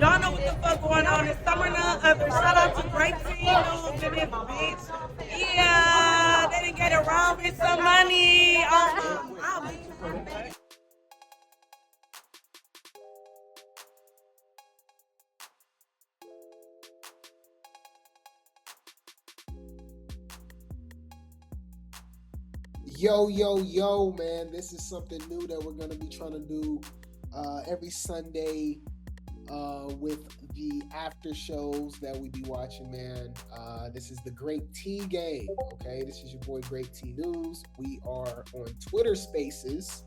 Y'all know what the fuck going on. It's summer now. Shout out to Grape Tea News and this bitch. Yeah, they didn't get around with some money. Yo, man, this is something new that we're going to be trying to do every Sunday with the after shows that we be watching, man. This is the Grape Tea Game, okay? This is your boy Grape Tea News. We are on Twitter Spaces,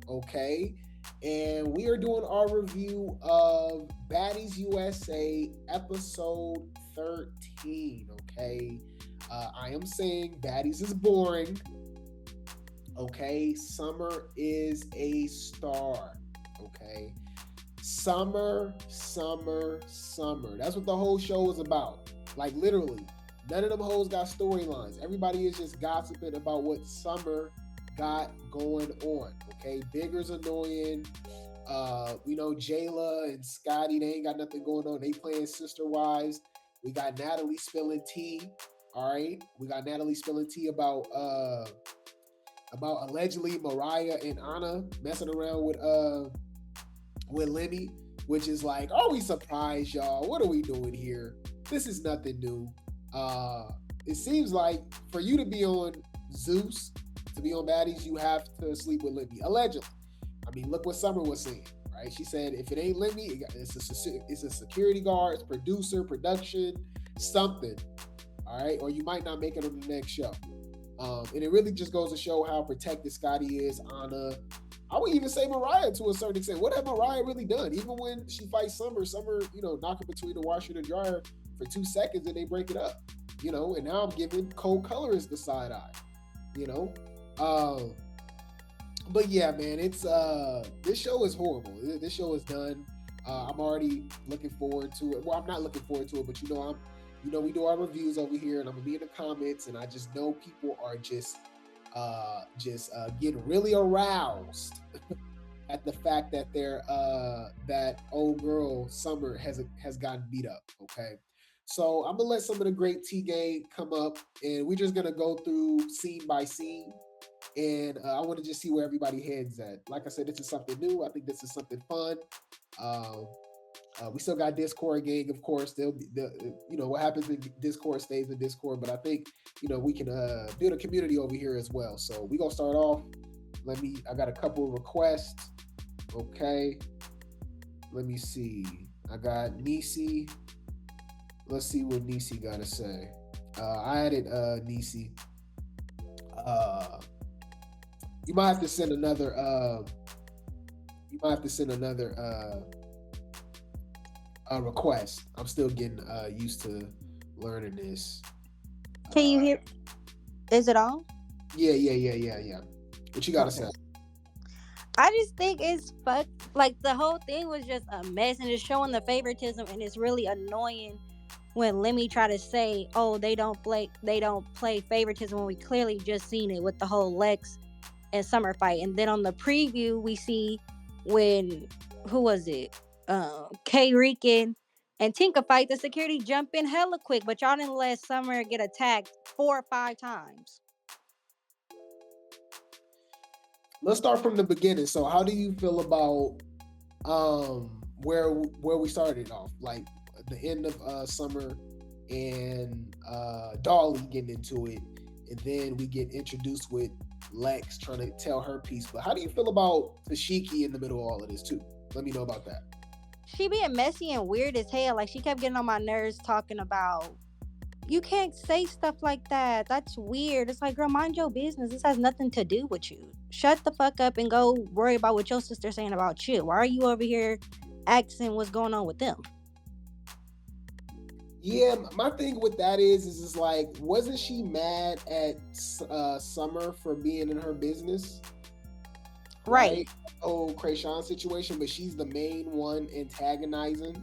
okay? And we are doing our review of Baddies USA episode 13, okay? I am saying Baddies is boring. Okay, Summer is a star. Okay, Summer. That's what the whole show is about. Like, literally, none of them hoes got storylines. Everybody is just gossiping about what Summer got going on. Okay, Bigger's annoying. Jayla and Scotty, they ain't got nothing going on. They playing sister wives. We got Natalie spilling tea. All right, we got Natalie spilling tea about allegedly Mariah and Anna messing around with Lemmy, which is like, are we surprised, y'all? What are we doing here? This is nothing new. It seems like for you to be on Zeus, to be on Baddies, you have to sleep with Lemmy, allegedly. I mean, look what Summer was saying, right? She said, if it ain't Lemmy, it's a security guard, it's producer, production, something, all right? Or you might not make it on the next show. And it really just goes to show how protected Scotty is. Anna, I would even say Mariah to a certain extent. What have Mariah really done? Even when she fights Summer, knock her between the washer and the dryer for 2 seconds and they break it up. And now I'm giving Cole Colorist the side eye. But yeah, man, it's this show is horrible. This show is done. I'm already looking forward to it. Well, I'm not looking forward to it, but we do our reviews over here, and I'm gonna be in the comments, and I just know people are just getting really aroused at the fact that that old girl Summer has gotten beat up. Okay, so I'm gonna let some of the Grape Tea Game come up, and we're just gonna go through scene by scene, and I want to just see where everybody heads at. Like I said, this is something new. I think this is something fun. We still got Discord gang, of course. What happens in Discord stays in Discord, but I think we can build a community over here as well. So we gonna start off. I got a couple of requests. Okay, let me see. I got Nisi. Let's see what Nisi got to say. I added Nisi. You might have to send another. A request. I'm still getting used to learning this. Can you hear? Is it on? Yeah. What you gotta say? I just think it's fucked. Like, the whole thing was just a mess, and it's showing the favoritism, and it's really annoying when Lemmy try to say, "Oh, they don't play favoritism," when we clearly just seen it with the whole Lex and Summer fight, and then on the preview we see when who was it? K Rican and Tinka fight, the security jump in hella quick, but y'all didn't let Summer get attacked 4 or 5 times. Let's start from the beginning. So how do you feel about where we started off? Like the end of Summer and Dolly getting into it, and then we get introduced with Lex trying to tell her piece. But how do you feel about Tashiki in the middle of all of this too? Let me know about that. She being messy and weird as hell. Like, she kept getting on my nerves talking about, you can't say stuff like that. That's weird. It's like, girl, mind your business. This has nothing to do with you. Shut the fuck up and go worry about what your sister's saying about you. Why are you over here asking what's going on with them? Yeah, my thing with that is like, wasn't she mad at Summer for being in her business? Right. Oh, Krayshawn situation, but she's the main one antagonizing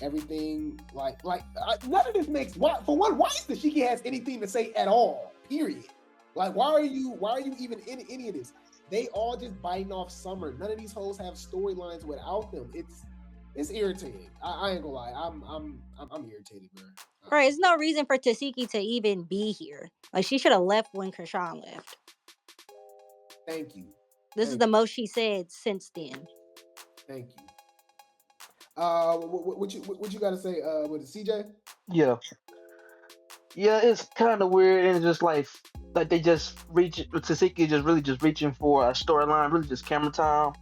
everything. None of this makes. Why is Tashiki has anything to say at all? Period. Like, why are you even in any of this? They all just biting off Summer. None of these hoes have storylines without them. It's it's irritating. I ain't gonna lie. I'm irritated, bro. Right, there's no reason for Tasiki to even be here. Like, she should have left when Krishan left. Thank you. This is the most she said since then. Thank you. What you gotta say? With CJ? Yeah, it's kind of weird, and it's just like they just Tasiki just really just reaching for a storyline, really just camera time,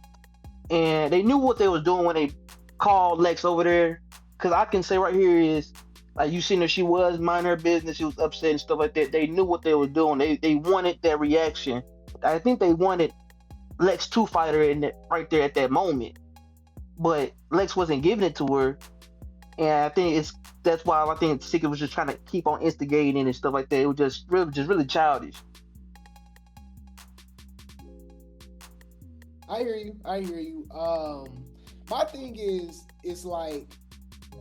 and they knew what they was doing when they called Lex over there. Cause I can say right here is like you seen her, she was minding her business, she was upset and stuff like that. They knew what they were doing. They wanted that reaction. I think they wanted Lex to fight her right there at that moment, but Lex wasn't giving it to her, and I think that's why I think Tasiki was just trying to keep on instigating and stuff like that. It was just really childish. I hear you. My thing is, it's like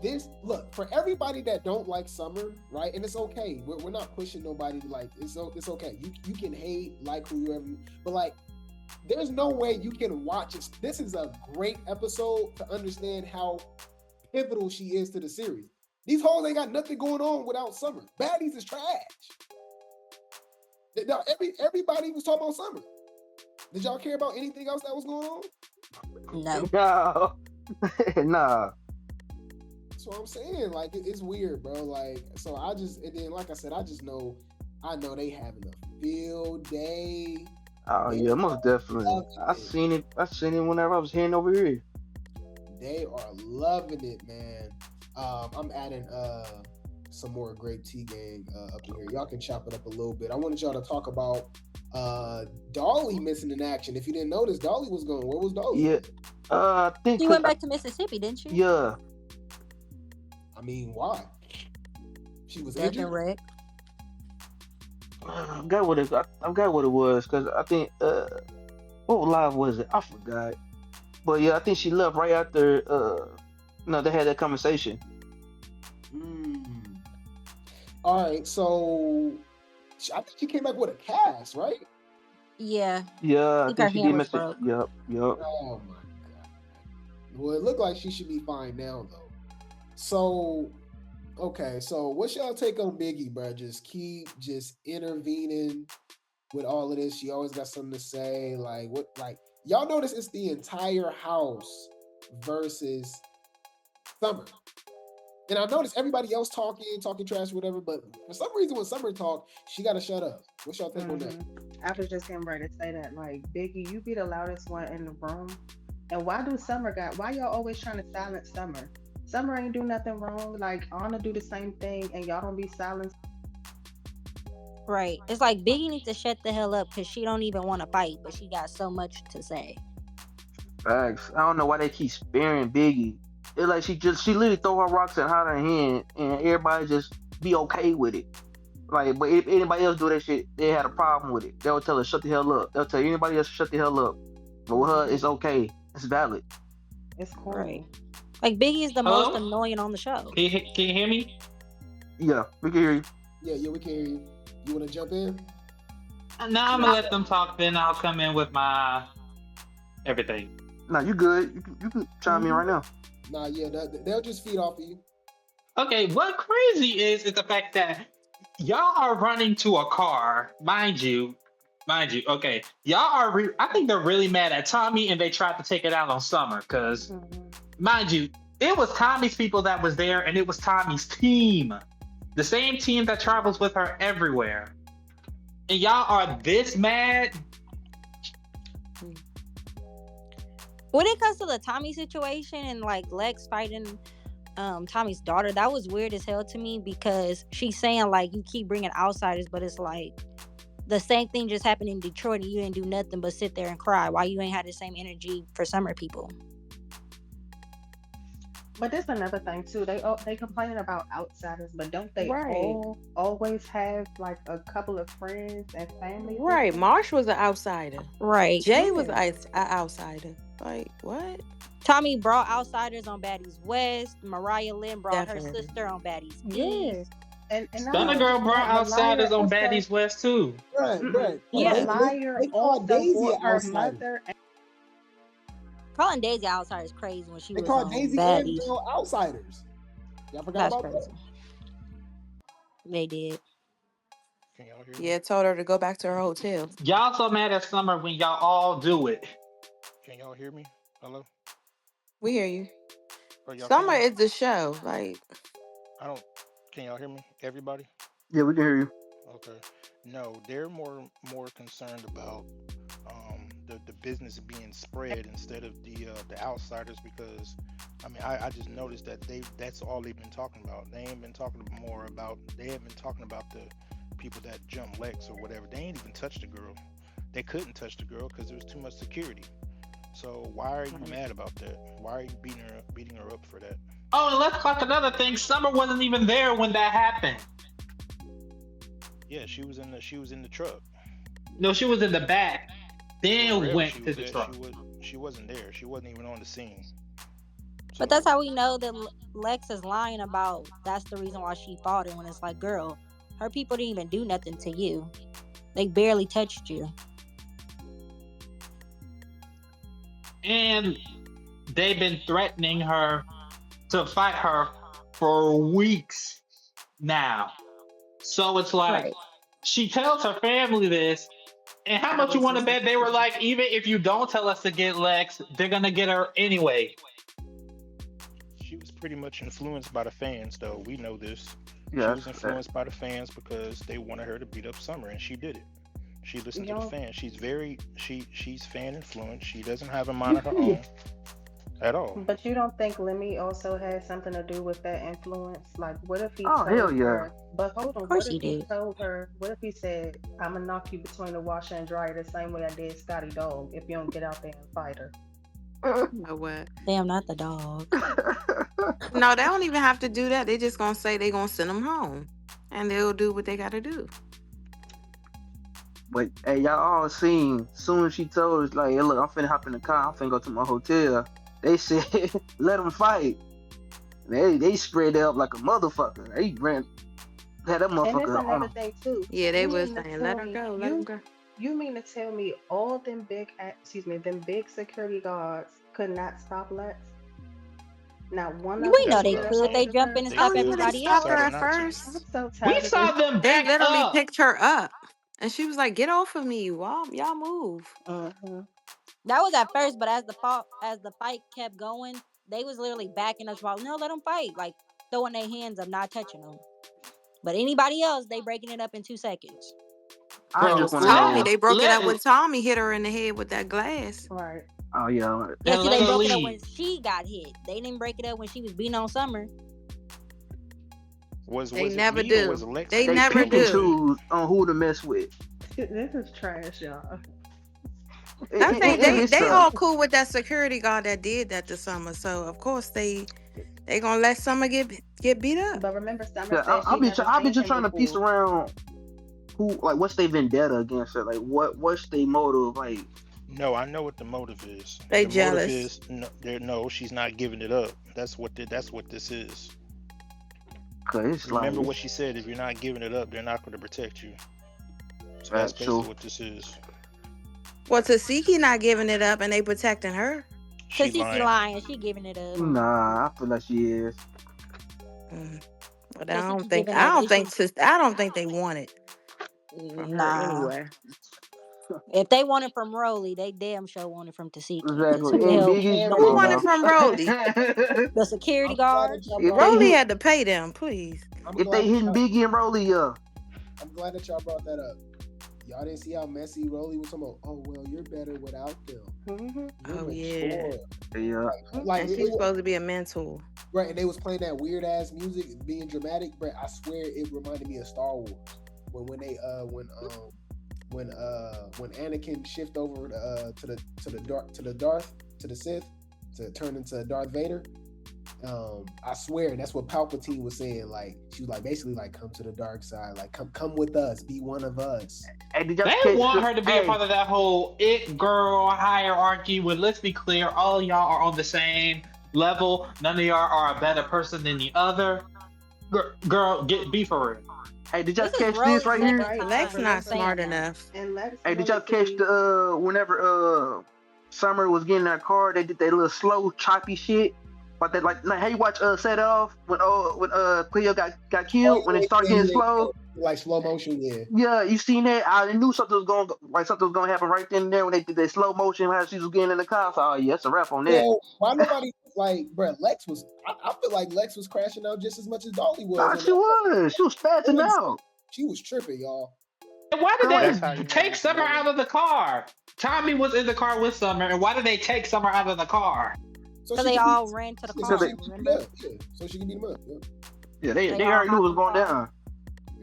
this. Look, for everybody that don't like Summer, right? And it's okay. We're not pushing nobody. Like it's okay. You can hate, like whoever, but like, there's no way you can watch it. This is a great episode to understand how pivotal she is to the series. These hoes ain't got nothing going on without Summer. Baddies is trash. Now, everybody was talking about Summer. Did y'all care about anything else that was going on? No. Nah. That's what I'm saying. Like, it's weird, bro. Like, so and then, like I said, I know they having a field day. Oh yeah, most definitely. I seen it whenever I was heading over here. They are loving it, man. I'm adding some more Grape Tea Gang up in here. Y'all can chop it up a little bit. I wanted y'all to talk about Dolly missing in action. If you didn't notice, Dolly was gone. Where was Dolly? Yeah, I think she went back to Mississippi, didn't she? Yeah. I mean, why? She was injured. I forgot what it was, because I think what live was it? I forgot. But yeah, I think she left right after they had that conversation. All right, so I think she came back with a cast, right? Yeah. Yeah, I think she did miss it. Yep. Oh my god. Well, it looked like she should be fine now, though. So, okay, so what's y'all take on Biggie, bro? Just intervening with all of this. She always got something to say. Like, what? Like, y'all notice it's the entire house versus Summer. And I noticed everybody else talking trash, whatever, but for some reason when Summer talk, she gotta shut up. What's y'all think on that? I was just getting ready to say that, like, Biggie, you be the loudest one in the room. And why y'all always trying to silence Summer? Summer ain't do nothing wrong. Like, Anna do the same thing and y'all don't be silenced. Right. It's like Biggie needs to shut the hell up because she don't even want to fight, but she got so much to say. Facts. I don't know why they keep sparing Biggie. It's like she literally throw her rocks and hide her hand, and everybody just be okay with it. Like, but if anybody else do that shit, they had a problem with it. They'll tell her shut the hell up. They'll tell anybody else shut the hell up. But with her, it's okay. It's valid. It's cool. Right. Like, Biggie is the most annoying on the show. Can you hear me? Yeah, we can hear you. Yeah, we can hear you. You want to jump in? Now I'm gonna let them talk. Then I'll come in with my everything. Nah, you good. You can chime in right now. Nah, yeah, they'll just feed off of you. Okay, what crazy is the fact that y'all are running to a car, mind you. Okay, y'all are. I think they're really mad at Tommy, and they tried to take it out on Summer, because, mind you, it was Tommy's people that was there, and it was Tommy's team, the same team that travels with her everywhere, and y'all are this mad. When it comes to the Tommy situation and like Lex fighting Tommy's daughter, that was weird as hell to me, because she's saying like you keep bringing outsiders, but it's like the same thing just happened in Detroit and you didn't do nothing but sit there and cry. Why you ain't had the same energy for Summer people? But there's another thing too. They complaining about outsiders, but don't they always have like a couple of friends and family? Right. Marsh was an outsider. Right. Jay was an outsider. Like, what? Tommy brought outsiders on Baddies West. Mariah Lynn brought her sister on Baddies East. And Stunner Girl brought outsiders on Baddies West too. Right. Yeah. Liar they called Daisy her outsider. mother. Calling Daisy outsiders crazy when she They was called on Daisy and Baddies. Bill outsiders. Y'all forgot That's about crazy. They did. Can y'all hear me? Yeah, told her to go back to her hotel. Y'all so mad at Summer when y'all all do it. Can y'all hear me? Hello? We hear you. Are y'all Summer finished? is the show. Like, I don't. Can y'all hear me? Everybody? Yeah, we can hear you. Okay. No, they're more concerned about the business being spread instead of the outsiders, because I mean I just noticed that that's all they've been talking about. They ain't been talking more about they haven't been talking about the people that jump Lex or whatever. They ain't even touched the girl. They couldn't touch the girl because there was too much security. So why are you mad about that? Why are you beating her up for that? Oh, and let's talk another thing. Summer wasn't even there when that happened. Yeah, she was in the truck. No, she was in the back. Then Wherever went she to was the at, truck. she wasn't there. She wasn't even on the scene. But that's So how we know that Lex is lying about that's the reason why she fought her, when it's like, girl, her people didn't even do nothing to you. They barely touched you. And they've been threatening her to fight her for weeks now. So it's like Right. she tells her family this, and how much you want to bet they were like, even if you don't tell us to get Lex, they're gonna get her anyway. she was pretty much influenced by the fans, though. We know this. She Yeah, was influenced by the fans because they wanted her to beat up Summer, and she did it. She listened to the Y'all, fans. She's fan influenced. She doesn't have a mind of her own at all. but you don't think Lemmy also had something to do with that influence? Like, what if he Oh, hell told yeah. her? But hold on, Of course what he if he did. told her? What if he said, "I'm gonna knock you between the washer and dryer the same way I did Scotty Dog if you don't get out there and fight her"? you know what? Damn, not the dog. No, they don't even have to do that. They just gonna say they gonna send them home, and they'll do what they gotta do. But hey, y'all all seen, soon as she told us, like, hey, look, I'm finna hop in the car, I'm finna go to my hotel. They said, let them fight. They spread it up like a motherfucker. They had that And it's motherfucker another on. thing too. Yeah, they You was mean to saying, tell let her me go, let him go. you mean to tell me all them them big security guards could not stop Lex? Not one of We them know That's they what stood I'm up could. and They saying. jump defended in and her. They Oh stop yeah, could. they everybody They stopped else. her decided at not to. first. I'm so We tired of saw this. them They back literally up. picked her up, and she was like, "Get off of me, y'all move." Hmm. That was at first, but as the fight kept going, they was literally backing us while no, let them fight, like throwing their hands up, not touching them. But anybody else, they breaking it up in 2 seconds. I That Bro, just was want to Tommy. let know. They broke it up let when Tommy hit her in the head with that glass. Right. Oh yeah, Yeah, and see, let they her broke it up when leave. she got hit. They didn't break it up when she was beating on Summer. They Was it never me or was do. it Lex They that they was never pick yelling and and do. shit? choose on who to mess with. This is trash, y'all. I think they It's they all cool with that security guard that did that to Summer. So of course they gonna let Summer get beat up. But remember, Summer yeah, said she never I'll be seen just him trying to piece before. around who, like, what's their vendetta against her, like what's their motive, like, No, I know what the motive is. They The motive jealous. is no, she's not giving it up. That's what this is. cause it's like Remember what she said. If you're not giving it up, they're not going to protect you. So that's factual. basically what this is. Well, Tasiki not giving it up, and they protecting her. She Tasiki lying. lying, she giving it up. Nah, I feel like she is. But Tasiki giving up. I don't think they want it from her Nah. anyway. If they want it from Rolly, they damn sure want it from Tasiki. Because who Exactly. the And hell Biggie, gonna come Who do on won it that? now. from Rolly? The security I'm glad that guards? y'all if brought they Rolly that hit, had to pay them, please. up. if they hitting Biggie and Rolly, yeah. I'm glad that y'all brought that up. Y'all didn't see how messy Rolly was talking about. Oh well, you're better without them. Hmm. You're Oh, yeah. mature. Yeah. Like And it she's was, supposed to be a mentor. right, and they was playing that weird ass music, being dramatic. But I swear it reminded me of Star Wars when Anakin shift over to the Sith to turn into Darth Vader. I swear that's what Palpatine was saying. Like she was like basically like come to the dark side, like come with us, be one of us. Hey, did y'all They catch want the? her to be a Hey, part of that whole it girl hierarchy. When let's be clear, all of y'all are on the same level. None of y'all are a better person than the other. Girl, be for real. hey, did y'all This is catch this Rolly's right second here? Right. time Lex not saying smart that. enough. And Lex Hey, did wanted y'all to catch be. the whenever Summer was getting in that car. They did that little slow, choppy shit. But they like how you watch Set It Off when Cleo got Oh killed when it yeah, started yeah, getting yeah, slow. yeah. Like slow motion, yeah. Yeah, you seen that? I knew something was gonna happen right then and there when they did that slow motion how she was getting in the car. So, oh yeah, it's a wrap on that. Well, why nobody like, bro? Lex was. I feel like Lex was crashing out just as much as Dolly was. Nah, she was. She was spazzing out. She was tripping, y'all. And why did That's how they you know take it's Summer real. out of the car? Tommy was in the car with Summer, and why did they take Summer out of the car? So So she they could all beat- ran to the so car. she could beat Remember? him up, yeah. So she can beat him up. Yeah. Yeah, They they all already knew it was hopped going in the car. down.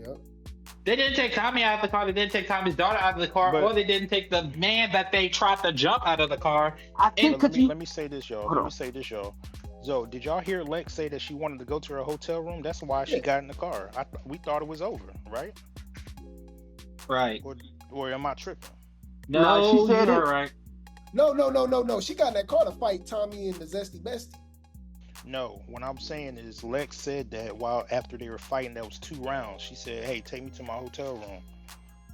Yep. They didn't take Tommy out of the car. They didn't take Tommy's daughter out of the car, But- or they didn't take the man that they tried to jump out of the car. I think But because let me say this, y'all. Hold Let on. me say this, y'all. So, did y'all hear Lex say that she wanted to go to her hotel room? That's why she Yeah. got in the car. We thought it was over, right? Right. Or am I tripping? No, No, she said you're it. right. No. She got in that car to fight Tommy and the Zesty Bestie. No, what I'm saying is Lex said that while after they were fighting, that was 2 rounds. She said, "Hey, take me to my hotel room."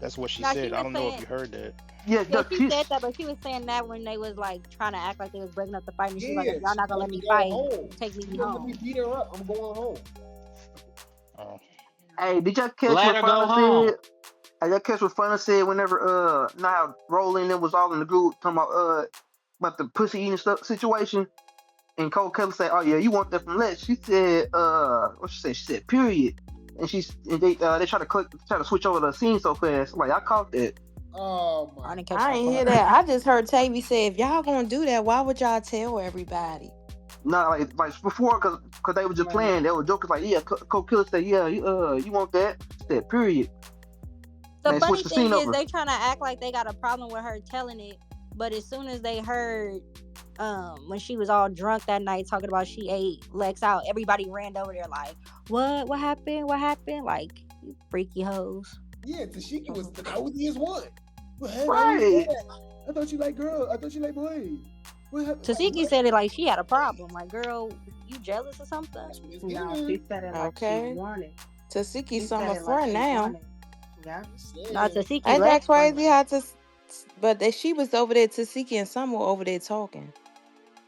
That's what she Now, she said. I was don't know if saying- you heard that. yeah, Yeah, she she's- said that, but she was saying that when they was like trying to act like they was breaking up the fight, and she was like, Yeah, "If y'all not gonna let me go fight, home. take me She gonna let me home." beat her up. I'm going home. Oh, Hey, did y'all catch Let what her go Fana home. said? Hey, y'all catch what Fana said whenever now Rolling and was all in the group talking about the pussy eating stuff situation, and Cole Keller said, "Oh yeah, you want that from Lex?" She said, what she said? She said, "Period." And they try to switch over the scene so fast. Like I caught that. Oh I my. didn't catch I that ain't hear part. that. I just heard Tavy say, if y'all gonna do that, why would y'all tell everybody? Not like before, cause they were just Right. playing. They were joking like, "Yeah." Cole Killer said, "Yeah, you want that?" She said, "Period." The They funny switched the thing scene is, over. they trying to act like they got a problem with her telling it, but as soon as they heard, when she was all drunk that night talking about she ate Lex out, everybody ran over there like, "What? What happened? What happened?" Like, you freaky hoes. Yeah, Tashiki was the coziest one. What happened? Right. I thought you like girls. I thought you like boys. What happened? Tasiki said it like she had a problem. Like, girl, you jealous or something? No, she said it like Okay. she wanted. Tasiki She Summer said it friend she now. wanted. Yeah. No, Tasiki Ain't that Lex friend. crazy how she was over there, Tasiki and Summer were over there talking.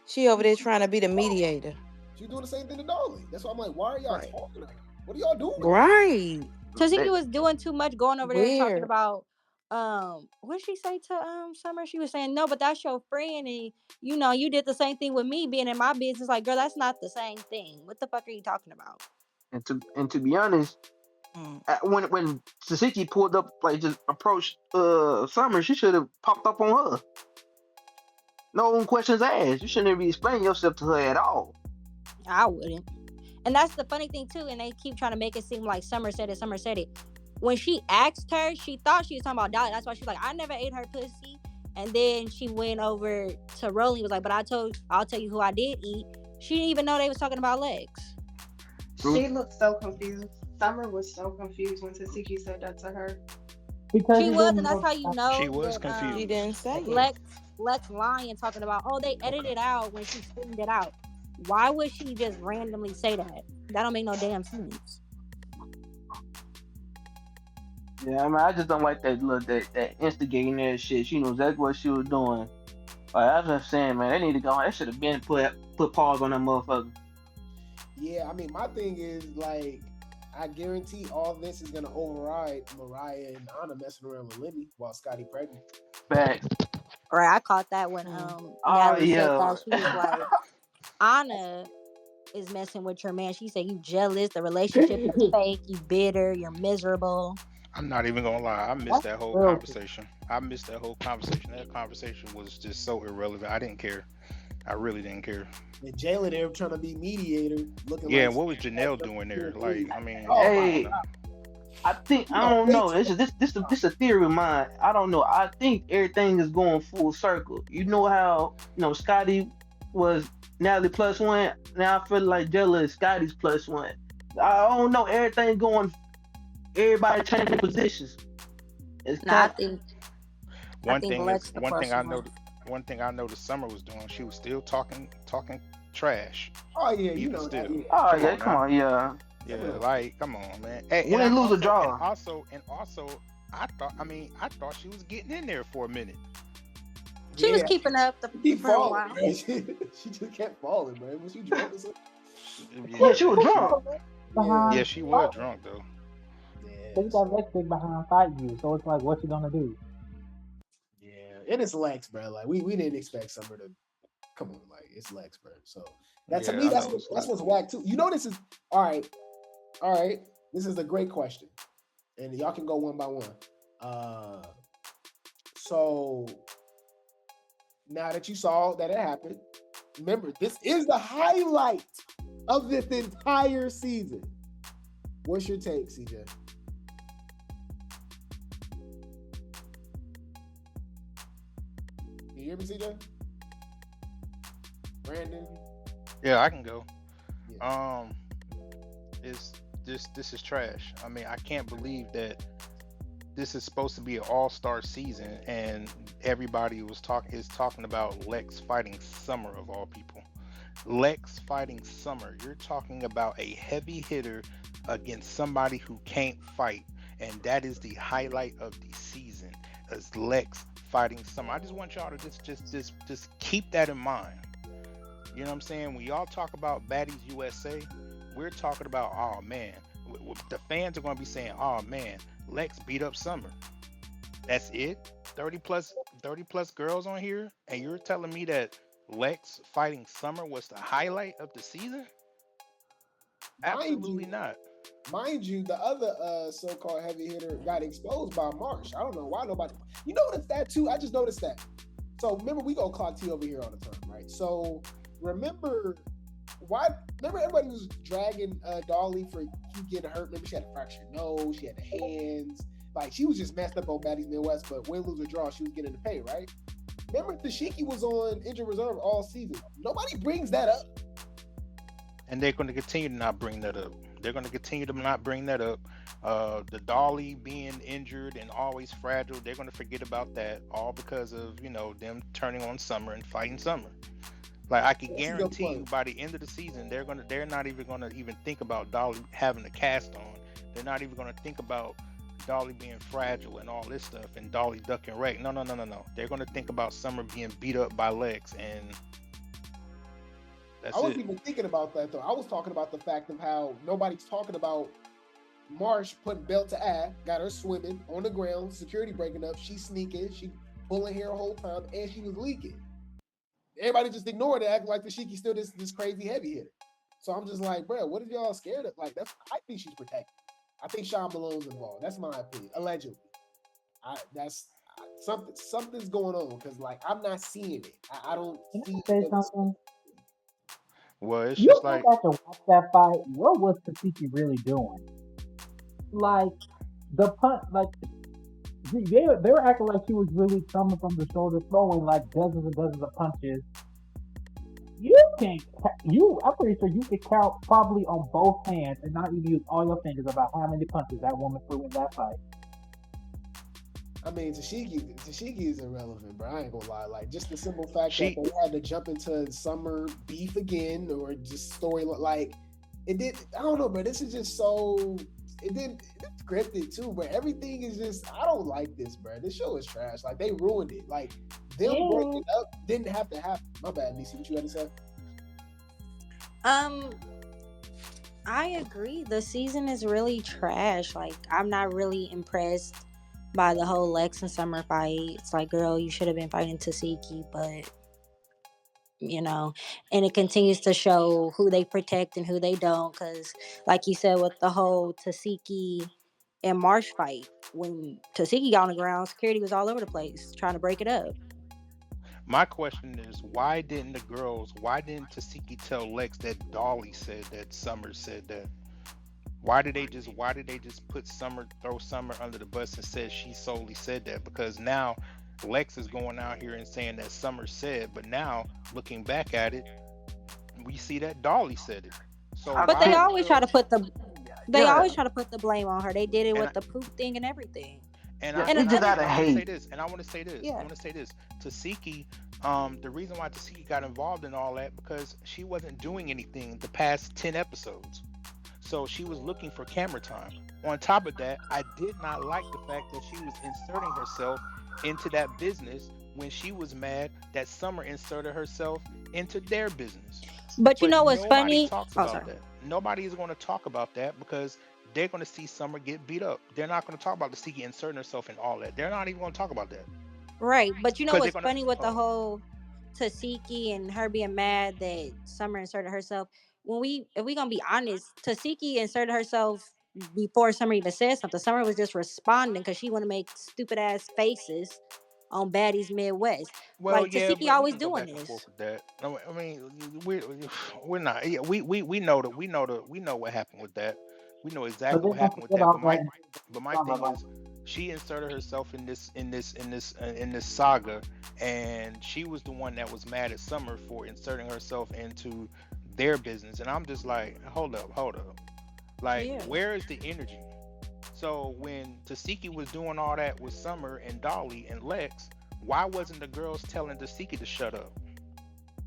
She over there trying to be the mediator. She's doing the same thing to Dolly. That's why I'm like, why are y'all Right. talking to her? What are y'all doing? Right. Tasiki was doing too much, going over there talking Weird. about what did she say to Summer? She was saying, "No, but that's your friend, and you did the same thing with me being in my business." Like, girl, that's not the same thing. What the fuck are you talking about? And to be honest, when Sasiki pulled up, like just approached Summer, she should have popped up on her. No questions asked. You shouldn't be explaining yourself to her at all. I wouldn't. And that's the funny thing too. And they keep trying to make it seem like Summer said it. Summer said it. When she asked her, she thought she was talking about Dolly. That's why she was like, "I never ate her pussy." And then she went over to Rolling, was like, "But I'll tell you who I did eat." She didn't even know they was talking about legs. She looked so confused. Summer was so confused when Tasiki said that to her. She was, and that's how you know She was that, confused. She didn't say it. Lex lying, talking about, "Oh, they edited it out when she screamed it out." Why would she just randomly say that? That don't make no damn sense. Yeah, I mean, I just don't like that instigating that shit. She knows exactly what she was doing. Like I was just saying, man, they need to go. They should have been put pause on that motherfucker. Yeah, I mean, my thing is like, I guarantee all this is gonna override Mariah and Anna messing around with Lemmy while Scotty pregnant. Back. Right, I caught that when Natalie said yeah. that. She was like, "Anna is messing with your man." She said, "You jealous, the relationship is fake, you bitter, you're miserable." I'm not even gonna lie. I missed that whole conversation. That conversation was just so irrelevant. I didn't care. I really didn't care. And Jayla there trying to be mediator, looking Yeah, like what was Janelle doing there? Like, I mean, Hey, I don't know. This a theory of mine. I don't know. I think everything is going full circle. You know how Scotty was Natalie plus one. Now I feel like Jayla is Scotty's plus one. I don't know. Everything going. Everybody changing positions. It's No, I kind think one think thing Lex is the one thing plus I one. know. One thing I noticed Summer was doing. She was still talking trash. oh yeah, you Even know still. that. Yeah. Oh yeah, come on, yeah. Yeah, like, come on, man. And Win, I lose, or also- draw. And also, I thought she was getting in there for a minute. She was Yeah, keeping up keep for a falling, while. man. She just kept falling, man. Was she drunk or something? Yeah, Yeah, she was she drunk. Yeah, yeah, she was drunk though. yeah, You got Lex big behind fight you, so it's like, what you gonna do? yeah. And it's Lex, bro. Like we didn't expect Summer to come on, like it's Lex, bro. So that to Yeah, me, I know. that's what's whack too. You know, this is all right. All right, this is a great question, and y'all can go one by one. So now that you saw that it happened, remember this is the highlight of this entire season. What's your take, CJ? You hear me, CJ? Brandon? Yeah, I can go. Yeah. Is this is trash. I mean, I can't believe that this is supposed to be an all-star season and everybody is talking about Lex fighting Summer of all people. Lex fighting Summer. You're talking about a heavy hitter against somebody who can't fight, and that is the highlight of the season. Is Lex fighting Summer. I just want y'all to just keep that in mind. You know what I'm saying? When y'all talk about Baddies USA, we're talking about, oh man, the fans are going to be saying, oh man, Lex beat up Summer. That's it? 30 plus girls on here, and you're telling me that Lex fighting Summer was the highlight of the season? Absolutely not. Mind you, the other so-called heavy hitter got exposed by Marsh. I don't know why nobody. You noticed that too? I just noticed that. So remember, we go clock T over here all the time, right? So remember everybody was dragging Dolly for keep getting hurt. Remember, she had a fractured nose, she had the hands, like she was just messed up on Baddies Midwest. But win, lose, or draw, she was getting the pay, right? Remember, Tashiki was on injured reserve all season. Nobody brings that up. And they're going to continue to not bring that up. They're going to continue to not bring that up. The Dolly being injured and always fragile, they're going to forget about that, all because of, them turning on Summer and fighting Summer. Like, I can guarantee you by the end of the season, they're not even going to even think about Dolly having a cast on. They're not even going to think about Dolly being fragile and all this stuff and Dolly ducking wreck. No. They're going to think about Summer being beat up by Lex, and that's I wasn't it. even thinking about that though. I was talking about the fact of how nobody's talking about Marsh putting belt to ass, got her swimming on the ground, security breaking up, she sneaking, she pulling hair the whole time, and she was leaking. Everybody just ignored it, acting like Tashiki's still this crazy heavy hitter. So I'm just like, bro, what are y'all scared of? Like, I think she's protected. I think Sean Malone's involved. That's my opinion, allegedly. Something's going on because like I'm not seeing it. I don't see Say it. something. Well, it's You just go like, back and watch that fight. What was Tafiki really doing? Like the punt, like they were acting like she was really coming from the shoulder, throwing like dozens and dozens of punches. You can't. I'm pretty sure you could count probably on both hands and not even use all your fingers about how many punches that woman threw in that fight. I mean, Tashiki is irrelevant, bro. I ain't gonna lie. Like, just the simple fact She- that they had to jump into Summer beef again, or just story like it did. I don't know, bro. This is just so. It's scripted too, but everything is just. I don't like this, bro. This show is trash. Like, they ruined it. Like, them breaking up didn't have to happen. My bad, Nisi. What you had to say? I agree. The season is really trash. Like, I'm not really impressed by the whole Lex and Summer fight. It's like, girl, you should have been fighting Tasiki, but and it continues to show who they protect and who they don't. Because, like you said, with the whole Tasiki and Marsh fight, when Tasiki got on the ground, security was all over the place trying to break it up. my question is, why didn't Tasiki tell Lex that Dolly said that Summer said that? Why did they just throw Summer under the bus and said she solely said that? Because now Lex is going out here and saying that Summer said, but now looking back at it, we see that Dolly said it. So But they always try to put the Yeah. blame on her. They did it And with the poop thing and everything. And Yeah, I, it's and just I, out of I want to say hate. this, and I want to say this. Yeah. I want to say this. Tasiki, the reason why Tasiki got involved in all that, because she wasn't doing anything the past 10 episodes. So she was looking for camera time. On top of that, I did not like the fact that she was inserting herself into that business when she was mad that Summer inserted herself into their business. But you But know what's nobody funny? talks Oh, about sorry. that. Nobody is going to talk about that because they're going to see Summer get beat up. They're not going to talk about Tasiki inserting herself in all that. They're not even going to talk about that Right. But you know because they're what's going to. funny with the Oh, whole Tasiki and her being mad that Summer inserted herself? If we gonna be honest, Tasiki inserted herself before Summer even said something. Summer was just responding because she want to make stupid ass faces on Baddies Midwest. well, Like yeah, Tasiki but we always can go doing back and forth this. with that. I mean, we're not. Yeah, we know that we know what happened with that. We know But exactly then what don't happened with forget that. But also, my thing is, she inserted herself in this saga, and she was the one that was mad at Summer for inserting herself into their business. And I'm just like, hold up, like, Yeah. where is the energy? So when Tasiki was doing all that with Summer and Dolly and Lex, why wasn't the girls telling Tasiki to shut up?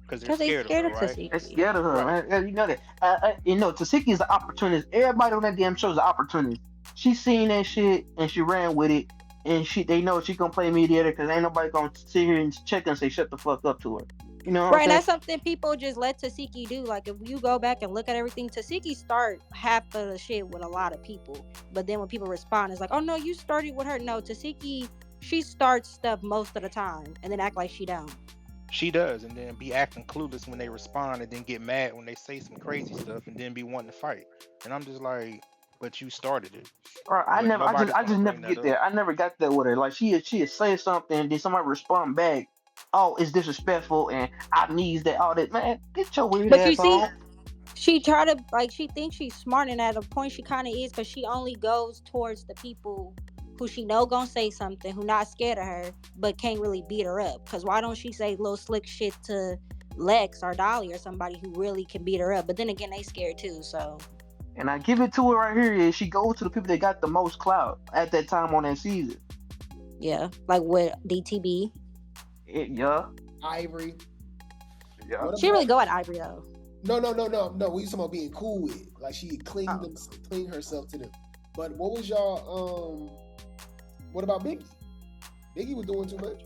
Because they're Because they scared of scared her, of right? They Tasiki. scared of her, Right. man. You know that. You know, Tasiki is an opportunist. Everybody on that damn show is an opportunist. She seen that shit and she ran with it, and they know she gonna play mediator because ain't nobody gonna sit here and check and say shut the fuck up to her. You know what I'm Right, and saying? that's something people just let Tasiki do. Like if you go back and look at everything, Tasiki start half of the shit with a lot of people. But then when people respond, it's like, oh no, you started with her. No, Tasiki, she starts stuff most of the time and then act like she don't. She does, and then be acting clueless when they respond, and then get mad when they say some crazy stuff, and then be wanting to fight. And I'm just like, but you started it. Or But nobody's I gonna just never bring that get up. there. I never got there with her. Like she say something, then somebody respond back. Oh, it's disrespectful, and I needs that all that. Man, get your weird But you ass see, on. she try to like she thinks she's smart, and at a point she kind of is because she only goes towards the people who she know gonna say something, who not scared of her, but can't really beat her up. Because why don't she say little slick shit to Lex or Dolly or somebody who really can beat her up? But then again, they scared too. So And I give it to her right here is she goes to the people that got the most clout at that time on that season. yeah, like with DTB, Yeah, Ivory. yeah. What she didn't really about? go at Ivory though. No. We talking about being cool with it. Like she cling herself to them. But what was y'all? What about Biggie? Biggie was doing too much.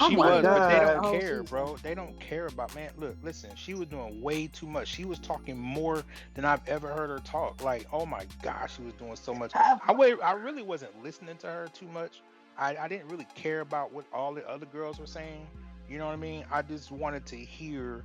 Oh She my was, but they The don't god. whole care, season. bro. They don't care about, man. Look, listen. She was doing way too much. She was talking more than I've ever heard her talk. Like, oh my gosh, she was doing so much. I really wasn't listening to her too much. I didn't really care about what all the other girls were saying. You know what I mean? I just wanted to hear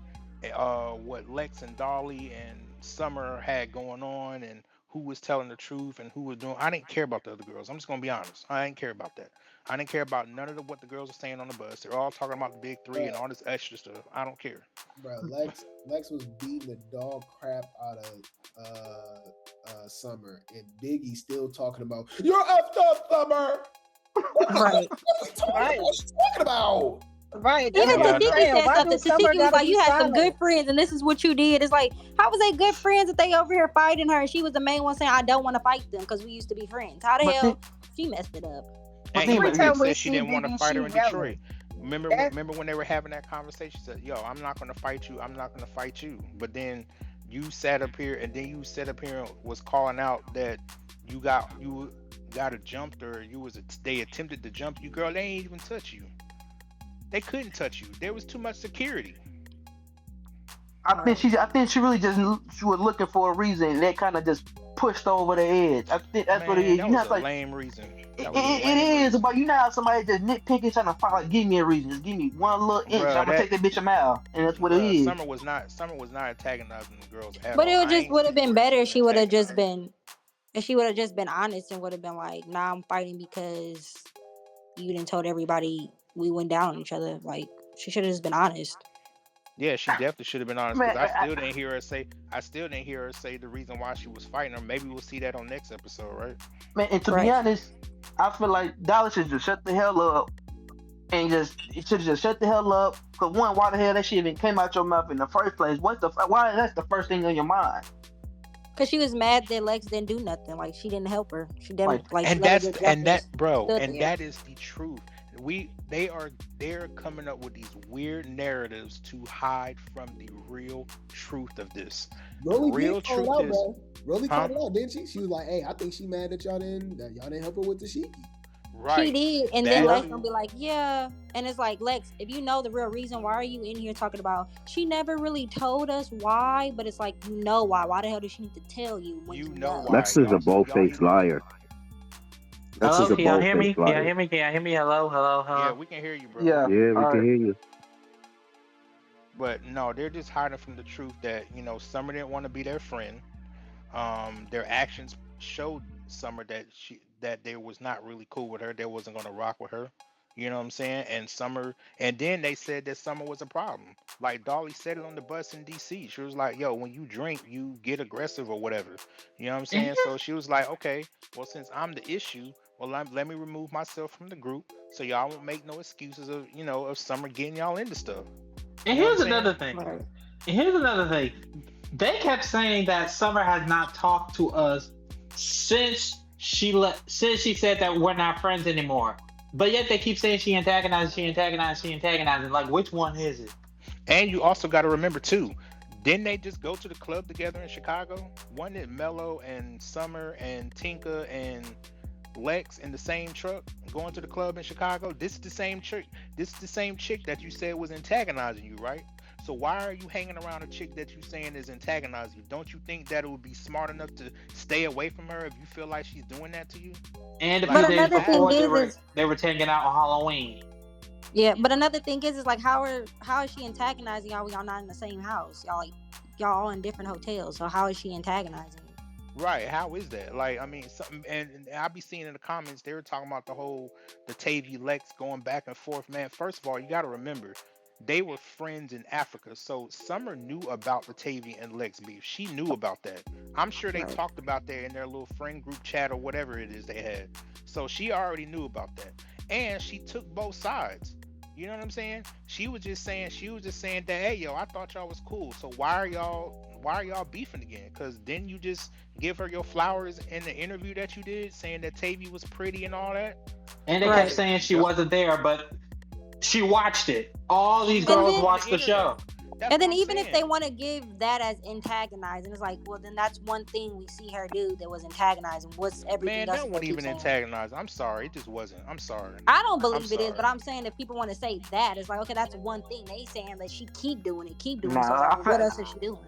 what Lex and Dolly and Summer had going on, and who was telling the truth and who was doing. I didn't care about the other girls. I'm just gonna be honest. I didn't care about that. I didn't care about none of what the girls were saying on the bus. They're all talking about the big three Bruh, and all this extra stuff. I don't care. Lex was beating the dog crap out of Summer, and Biggie still talking about you're effed up, Summer. Right. Right, What you talking about? right. That's Even what Yeah, I I'm know. Tasiki saying. said Why do something. Summer Tasiki was gotta like, be "You had some good silent? friends, and this is what you did." It's like, how was they good friends if they over here fighting her? And she was the main one saying, "I don't want to fight them because we used to be friends." How the But then, hell she messed it up? but And then, Every even but Lex time we said she see didn't want to Biggie, fight she her in yelling. Detroit. Remember, That remember when they were having that conversation? She said, "Yo, I'm not going to fight you. I'm not going to fight you." But then you sat up here, and then you sat up here and was calling out that you got a jumped, or they attempted to jump you. Girl, they ain't even touch you. They couldn't touch you. There was too much security. Right. I think she really just she was looking for a reason, and that kind of just pushed her over the edge. I think that's what it Man, is. that You know, was it's a like lame reason. it, That was a it, it lame is, reason. but you know how somebody just nitpicking trying to fight. Like, give me a reason. Just give me one little inch. Bruh, I'm gonna that take that bitch a mile, and that's what it bruh, is. Summer was not antagonizing the girls at But all. it would I just ain't would have see been where she better was if she would have just antagonizing. been, if she would have just been honest and would have been like, "Nah, I'm fighting because you didn't told everybody we went down on each other." Like she should have just been honest. Yeah, she definitely should have been honest Man, because I still didn't hear her say the reason why she was fighting her. Maybe we'll see that on next episode, right? man, and to be Right. honest, I feel like Dallas should just shut the hell up and just it should have just shut the hell up. Cause one, why the hell that shit even came out your mouth in the first place? Why that's the first thing on your mind? Cause she was mad that Lex didn't do nothing. Like she didn't help her. She Like, didn't like she And let her that's get jumped and and that bro, stood and there. that is the truth. They're coming up with these weird narratives to hide from the real truth of this. The Rolly real did call it truth out, is, bro. Rolly huh? called it out, didn't she? She was like, "Hey, I think she mad that y'all didn't help her with the Shiki." She Right. did, and then That Lex Yep. gonna too. be like, yeah. And it's like, Lex, if you know the real reason, why are you in here talking about she never really told us why, but it's like you know why. Why the hell does she need to tell you when You you know know? why. Lex is a Y'all bold-faced even liar. Lex is Hello, a can y'all hear bold-faced me? Can y'all liar. hear me? Can y'all hear me? Hello, hello, yeah, hello. we can hear you, bro. Yeah. Yeah, we All can right. hear you. But no, they're just hiding from the truth that, Summer didn't want to be their friend. Their actions showed Summer that they was not really cool with her. They wasn't gonna rock with her. You know what I'm saying? And then they said that Summer was a problem. Like Dolly said it on the bus in DC. She was like, "Yo, when you drink, you get aggressive or whatever." You know what I'm And saying? So she was like, "Okay, well, since I'm the issue, well, let me remove myself from the group so y'all won't make no excuses of Summer getting y'all into stuff." You know what I'm here's saying? another thing. Right. Here's another thing. They kept saying that Summer has not talked to us since she said that we're not friends anymore. But yet they keep saying she antagonized, she antagonized, she antagonized. Like, which one is it? And you also got to remember too, didn't they just go to the club together in Chicago? Wasn't it Mello and Summer and Tinka and Lex in the same truck going to the club in Chicago? This is the same chick. This is the same chick that you said was antagonizing you, right? So why are you hanging around a chick that you saying is antagonizing you? Don't you think that it would be smart enough to stay away from her if you feel like she's doing that to you? And a But few Like days another that. thing before is, is they were taking out on Halloween. yeah. But another thing is like how is she antagonizing y'all? Y'all not in the same house. Y'all all in different hotels. So how is she antagonizing you? Right? How is that? Like, I mean, something, and I be seeing in the comments they were talking about the Tavy Lex going back and forth. Man, first of all, you got to remember they were friends in Africa, so Summer knew about the Tavy and Lex beef. She knew about that. I'm sure they Right. talked about that in their little friend group chat or whatever it is they had. So she already knew about that, and she took both sides. You know what I'm saying? She was just saying that, hey yo, I thought y'all was cool. So why are y'all beefing again? Cause didn't you just give her your flowers in the interview that you did, saying that Tavy was pretty and all that? And they kept Right. saying she Yep. wasn't there, but she watched it. All She these was And girls then on the watched the internet. show. That's And what then I'm even if they saying. want to give that as antagonizing, it's like, well, then that's one thing we see her do that was antagonizing. What's everything Man, else that that they wasn't keep even saying? antagonized. I'm sorry, it just wasn't. I'm sorry. I don't I'm believe it is, but sorry. I'm saying if people want to say that, it's like, okay, that's one thing. They saying that she keep doing it, keep doing it. So it's Nah, like, I well, what felt. else is she doing?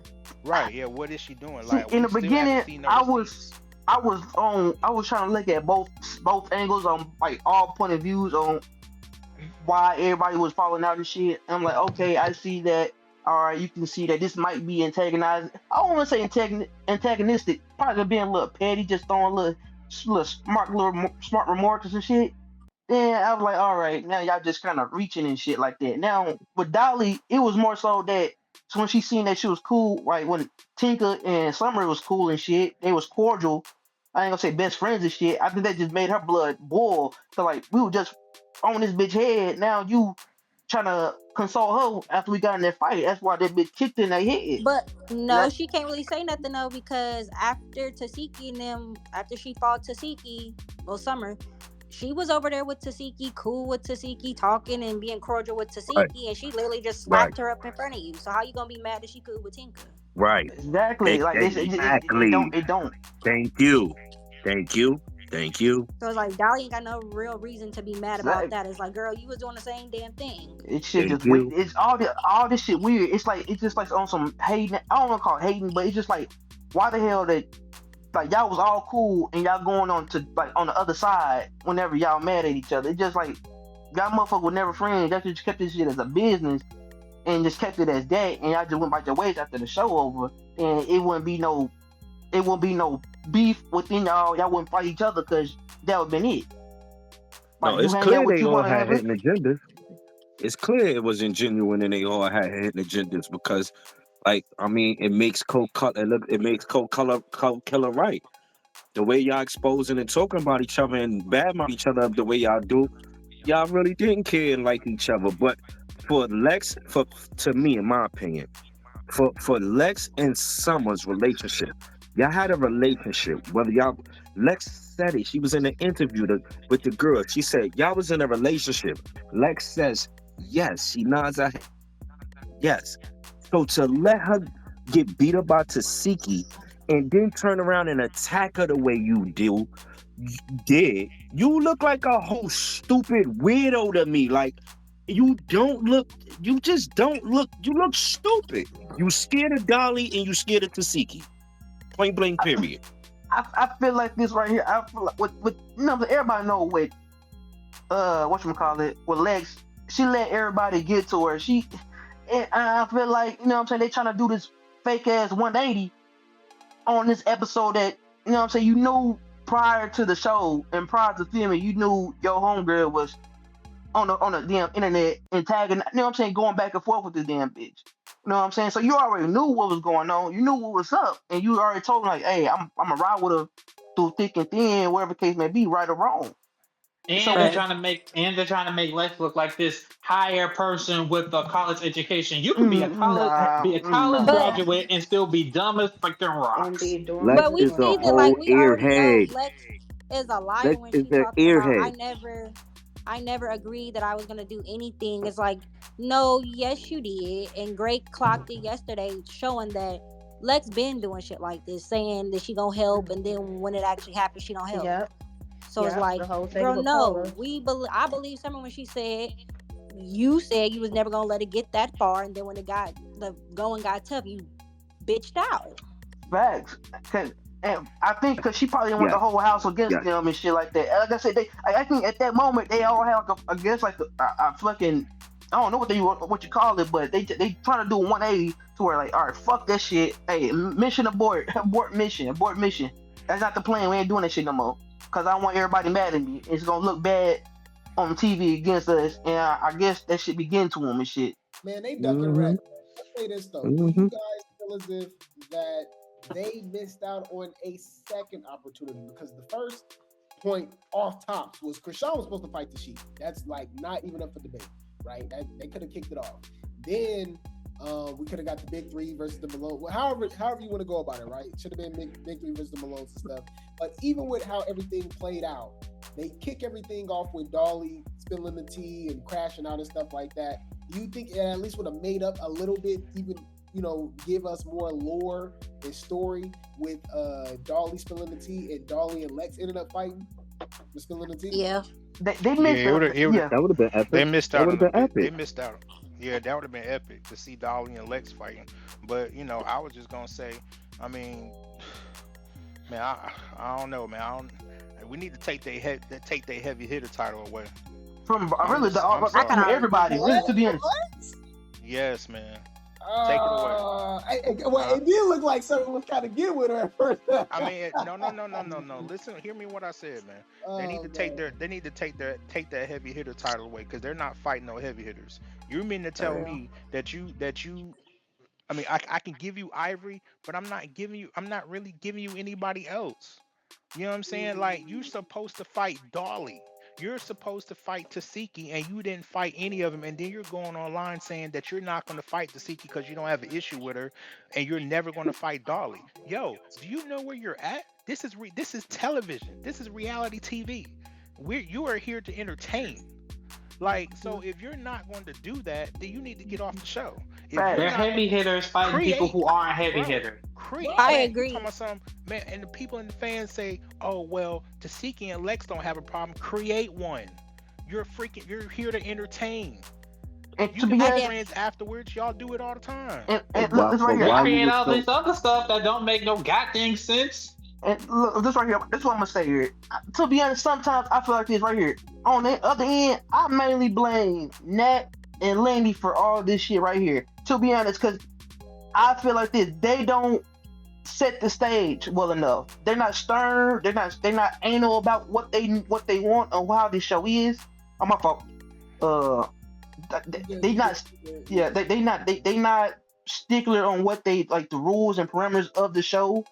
Right? Yeah. What is she doing? See, Like in we the still haven't beginning, seen no I receipts. was, I was trying to look at both angles on like all point of views on why everybody was falling out and shit. I'm like, okay, I see that. All right, you can see that this might be antagonizing. I don't want to say antagonistic, probably being a little petty, just throwing smart remarks and shit. Then I was like, all right, now y'all just kind of reaching and shit like that. Now with Dolly, it was more so that so when she seen that she was cool, like when Tinka and Summer was cool and shit, they was cordial. I ain't gonna say best friends and shit. I think that just made her blood boil. So like we were just on this bitch head. Now you trying to console her after we got in that fight. That's why that bitch kicked in their head. But no, That she can't really say nothing though because after Tasiki and them, after she fought Tasiki, well, Summer, she was over there with Tasiki, cool with Tasiki, talking and being cordial with Right, Tasiki, and she literally just right, slapped her up in front of you. So how you gonna be mad that she cool with Tinka? right. exactly like this. It Exactly. don't. Thank you. Thank you. Thank you. So it's like Dolly ain't got no real reason to be mad about Exactly. that. It's like, girl, you was doing the same damn thing. It shit Thank just wait. you. It's all this shit weird. It's just like on some hating. I don't want to call it hating, but it's just like why the hell that like y'all was all cool and y'all going on to like on the other side whenever y'all mad at each other. It's just like y'all motherfucker were never friends. Y'all just kept this shit as a business and just kept it as that, and y'all just went by your ways after the show over, and it wouldn't be no beef within y'all. Y'all wouldn't fight each other because that would been it. No, Like you it's hang out clear with they you all one had another. hidden agendas. It's clear it wasn't genuine and they all had hidden agendas because, like, I mean, it makes Cold Color look. It makes Cold Killer right. The way y'all exposing and talking about each other and badmouth each other the way y'all do, y'all really didn't care and like each other. But for Lex, to me, in my opinion, for Lex and Summer's relationship, y'all had a relationship. Whether y'all, Lex said it. She was in an interview with the girl. She said y'all was in a relationship. Lex says yes. She nods her head yes. So to let her get beat up by Tasiki and then turn around and attack her the way you do, did, you look like a whole stupid weirdo to me. Like you don't look, you just don't look. You look stupid. You scared of Dolly and you scared of Tasiki. Point blank. Period. I feel like this right here. I feel like with everybody know with whatchamacallit, with Lex, she let everybody get to her. And I feel like, what I'm saying, they trying to do this fake ass 180 on this episode that, what I'm saying, prior to the show and prior to filming, you knew your homegirl was on the damn internet and tagging, what I'm saying, going back and forth with this damn bitch. You know what I'm saying? So you already knew what was going on. You knew what was up, and you already told them like, "Hey, I'm a ride with her through thick and thin, whatever case may be, right or wrong." And So they're trying to make Lex look like this higher person with a college education. You could be a college But graduate and still be dumb as freaking And rocks. be doing Lex but what we you is want a to see that, do. like, whole we already know airhead. Lex is a liar Lex when is she an talks about airhead. I never agreed that I was gonna do anything. It's like, no, yes you did. And Great clocked it yesterday, showing that Lex been doing shit like this, saying that she gonna help, and then when it actually happens, she don't help. Yep. So it's like, The whole thing girl, with no, Paula. I believe Summer when she said you said you was never gonna let it get that far, and then when the going got tough, you bitched out. facts, and I think because she probably went Yes, the whole house against yes. them and shit like that. And like I said, I think at that moment they all had like I guess like a fucking, I don't know what you call it, but they trying to do a 180 to where like, all right, fuck that shit. Hey, mission abort, abort mission. That's not the plan. We ain't doing that shit no more. Cause I don't want everybody mad at me. It's gonna look bad on TV against us, and I guess that should begin to them and shit. Man, they ducking Mm-hmm. wreck. Let's say this though. Do Mm-hmm. you guys feel as if that they missed out on a second opportunity? Because the first point off tops was Krishan was supposed to fight the Sheik. That's like not even up for debate, right? They could have kicked it off. Then we could have got the big three versus the Malone. Well, however you want to go about it, right? It should have been big three versus the Malones and stuff. But even with how everything played out, they kick everything off with Dolly spilling the tea and crashing out and stuff like that. Do you think it at least would have made up a little bit, even, give us more lore and story with Dolly spilling the tea and Dolly and Lex ended up fighting for spilling the tea? Yeah. They missed Yeah, That would have been epic. they missed That out would on have been They epic. missed out. Yeah, that would have been epic to see Dolly and Lex fighting. But I was just gonna say, I mean, man, I don't know, man. We need to take their heavy hitter title away. from I'm really just, I'm I sorry. kind of everybody. Really, to be honest, Yes, man. Take it away. Well, it did look like something was kind of good with her at first. I mean, no. Listen, hear me what I said, man. They need to take that heavy hitter title away because they're not fighting no heavy hitters. You mean to tell me that you I mean, I can give you Ivory, but I'm not really giving you anybody else. You know what I'm saying? Like, you're supposed to fight Dolly. You're supposed to fight Tasiki, and you didn't fight any of them. And then you're going online saying that you're not going to fight Tasiki because you don't have an issue with her, and you're never going to fight Dolly. Yo, do you know where you're at? This is television. This is reality TV. You are here to entertain. Like, so if you're not going to do that, then you need to get off the show. If Facts. you're They're not heavy hitters fighting people who aren't heavy bro, hitters. I man, agree. you talking about something, man, and the people and the fans say, "Oh well, Tasiki and Lex don't have a problem. Create one. You're here to entertain. and You to can be be honest, friends afterwards. Y'all do it all the time." and Why- look, this right but here. why Create you all was this other stuff that don't make no goddamn sense. And look, this right here. This is what I'm gonna say here. To be honest, sometimes I feel like this right here. On the other end, I mainly blame Nat and Landy for all this shit right here. To be honest, because I feel like this. They don't set the stage well enough. They're not stern. They're not anal about what they want or how this show is. Oh, my fault. They not. Yeah, they not stickler on what they like the rules and parameters of the show.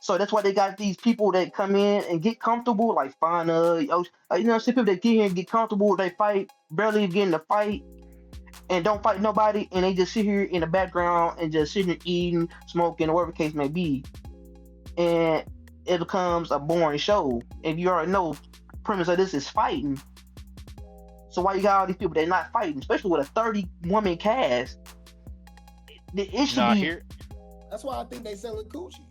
So that's why they got these people that come in and get comfortable, like Fauna, some people that get here and get comfortable, they fight, barely get in the fight, and don't fight nobody, and they just sit here in the background and just sitting here eating, smoking, or whatever the case may be. And it becomes a boring show. And you already know the premise of this is fighting. So why you got all these people that not fighting, especially with a 30-woman cast? It should Nah, be. here, That's why I think they selling coochie,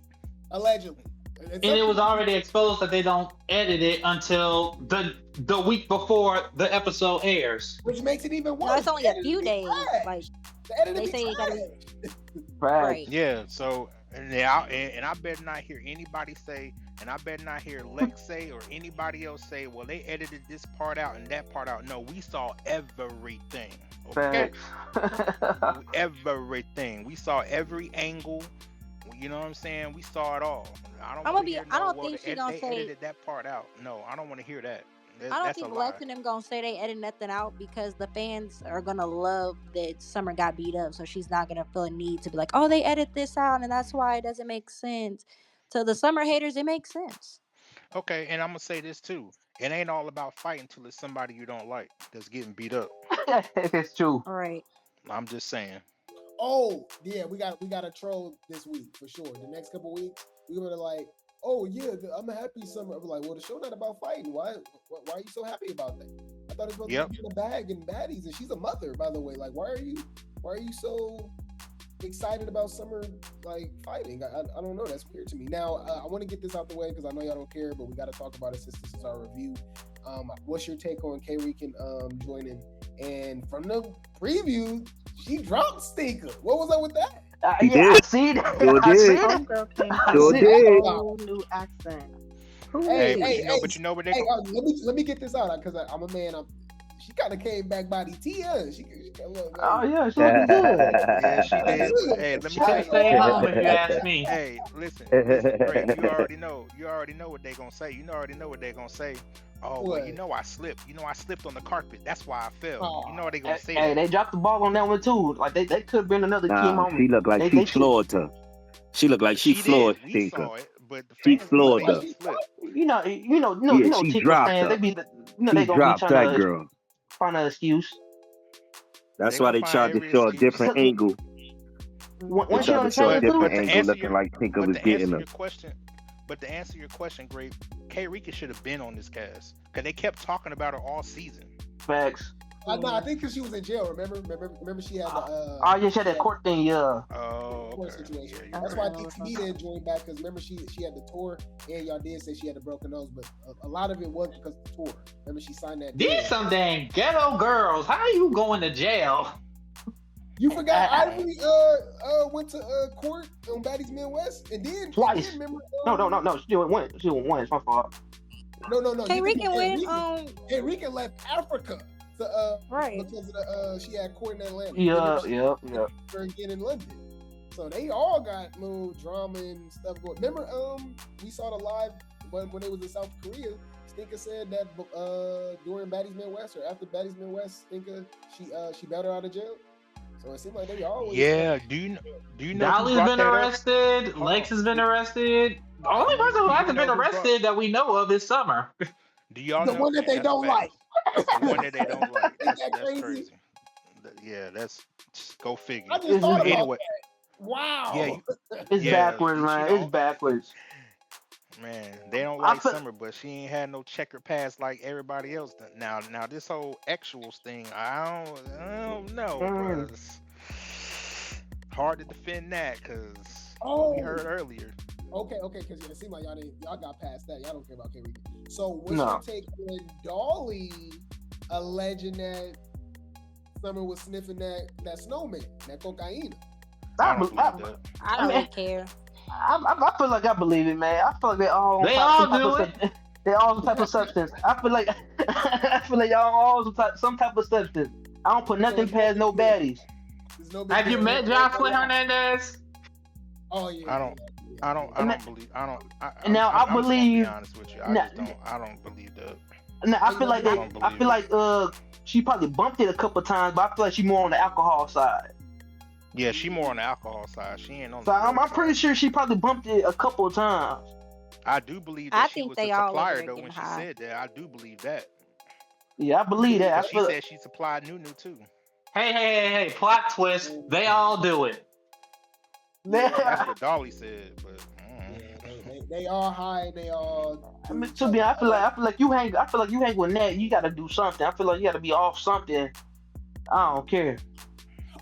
allegedly. And it was already exposed that they don't edit it until the week before the episode airs. Which makes it even worse. No, it's only a few days. Like the editing they be say, it gotta be Right. Yeah, so and I better not hear anybody say, and I better not hear Lex say or anybody else say, well, they edited this part out and that part out. No, we saw everything. Okay, everything. We saw every angle. You know what I'm saying? We saw it all. I don't think she gonna say edited that part out. No, I don't want to hear that. I don't think Lex and them gonna say they edit nothing out because the fans are gonna love that Summer got beat up, so she's not gonna feel a need to be like, oh, they edit this out and that's why it doesn't make sense. To the Summer haters, it makes sense. Okay, and I'm gonna say this too. It ain't all about fighting till it's somebody you don't like that's getting beat up. It's true. All right. I'm just saying. Oh yeah, we got a troll this week for sure. The next couple weeks, we were like, oh yeah, I'm happy Summer. We're like, well, the show not about fighting. Why are you so happy about that? I thought it was supposed to be in a bag and baddies, and she's a mother, by the way. Like, why are you so excited about Summer like fighting? I don't know. That's weird to me. Now I want to get this out the way because I know y'all don't care, but we got to talk about it since this is our review. What's your take on K-Rican joining? And from the preview, she dropped Stinker. What was up with that? I see that. I see that. Homegirl came Sure with did. a whole new accent. But you know what they let me get this out because I'm a man. She kind of came back body T. She Oh yeah, she looking good. Yeah, she did. Hey, let me tell you. Stay home if you ask me. Hey, listen, Greg, you already know what they gonna say. You already know what they gonna say. Oh, well, I slipped. I slipped on the carpet. That's why I fell. Oh. You know what they gonna say? Hey, they dropped the ball on that one too. Like they could have been another key moment. She looked like she floored her. She looked like she floored We Tinker. saw it, but the She fans floored say her. she slipped. She Tinker dropped fans, her. they be, they She gonna be dropped trying that to girl. find an excuse. That's They why gonna they find tried to every show a excuse. different angle. They Once you tried on to the show a trailer different too, angle, looking like Tinker was getting her. But to answer your question, Grape, K-Rika should have been on this cast because they kept talking about her all season. facts. I think because she was in jail. Remember she had the. Oh yeah, she had that court thing. Yeah. Oh, court okay. situation. Yeah, That's you're why right. DTV didn't join back because remember she had the tour and y'all did say she had a broken nose, but a lot of it was because of the tour. Remember she signed that. These some dang ghetto girls. How you going to jail? You forgot Ivory went to court on Baddies Midwest and then Twice. Remember, No. She went once. It's my fault. No. K-Rican went K-Rican left Africa to right because of the she had court in Atlanta. Yeah. Her again in London. So they all got little drama and stuff going. Remember, we saw the live when they was in South Korea. Stinker said that during Baddies Midwest or after Baddies Midwest, Stinker she bailed her out of jail. So it seemed like they always. Yeah. Do you know? Dolly's been arrested. Lex has been arrested. The only person who hasn't been arrested that we know of is Summer. Do y'all the know one that they don't like? The one that they don't like. That's crazy? crazy. Yeah, that's go figure. I just thought about Anyway, that. Wow. yeah, It's backwards, man. It's backwards. man, they don't like Summer, but she ain't had no checkered past like everybody else. Now this whole actuals thing, I don't know. Mm. Cause hard to defend that because we heard earlier. Okay, because it seemed like y'all got past that. Y'all don't care about K-Rican. So what's No. your take on Dolly alleging that Summer was sniffing that snowman, that cocaine? I don't believe I that. I don't really care. feel like I believe it, man. I feel like they all do it. They all some type of substance. I feel like y'all all some type of substance. I don't put nothing past no baddies. Have you met Jocelyn Hernandez? Oh yeah. I don't believe. I believe. To be honest with you, I don't believe that. Now I feel like she probably bumped it a couple times, but I feel like she's more on the alcohol side. Yeah, she more on the alcohol side. She ain't on. So the I'm drug pretty side. sure she probably bumped it a couple of times. I do believe I that she think was they a all supplier over though getting when she high. said that. I do believe that. Yeah, I believe that. She said she supplied Nunu too. Hey, plot twist. They all do it. That's what Dolly said, but. They all high and they all. I mean, to be, I feel like you hang. I feel like you hang with Nat. You got to do something. I feel like you got to be off something. I don't care.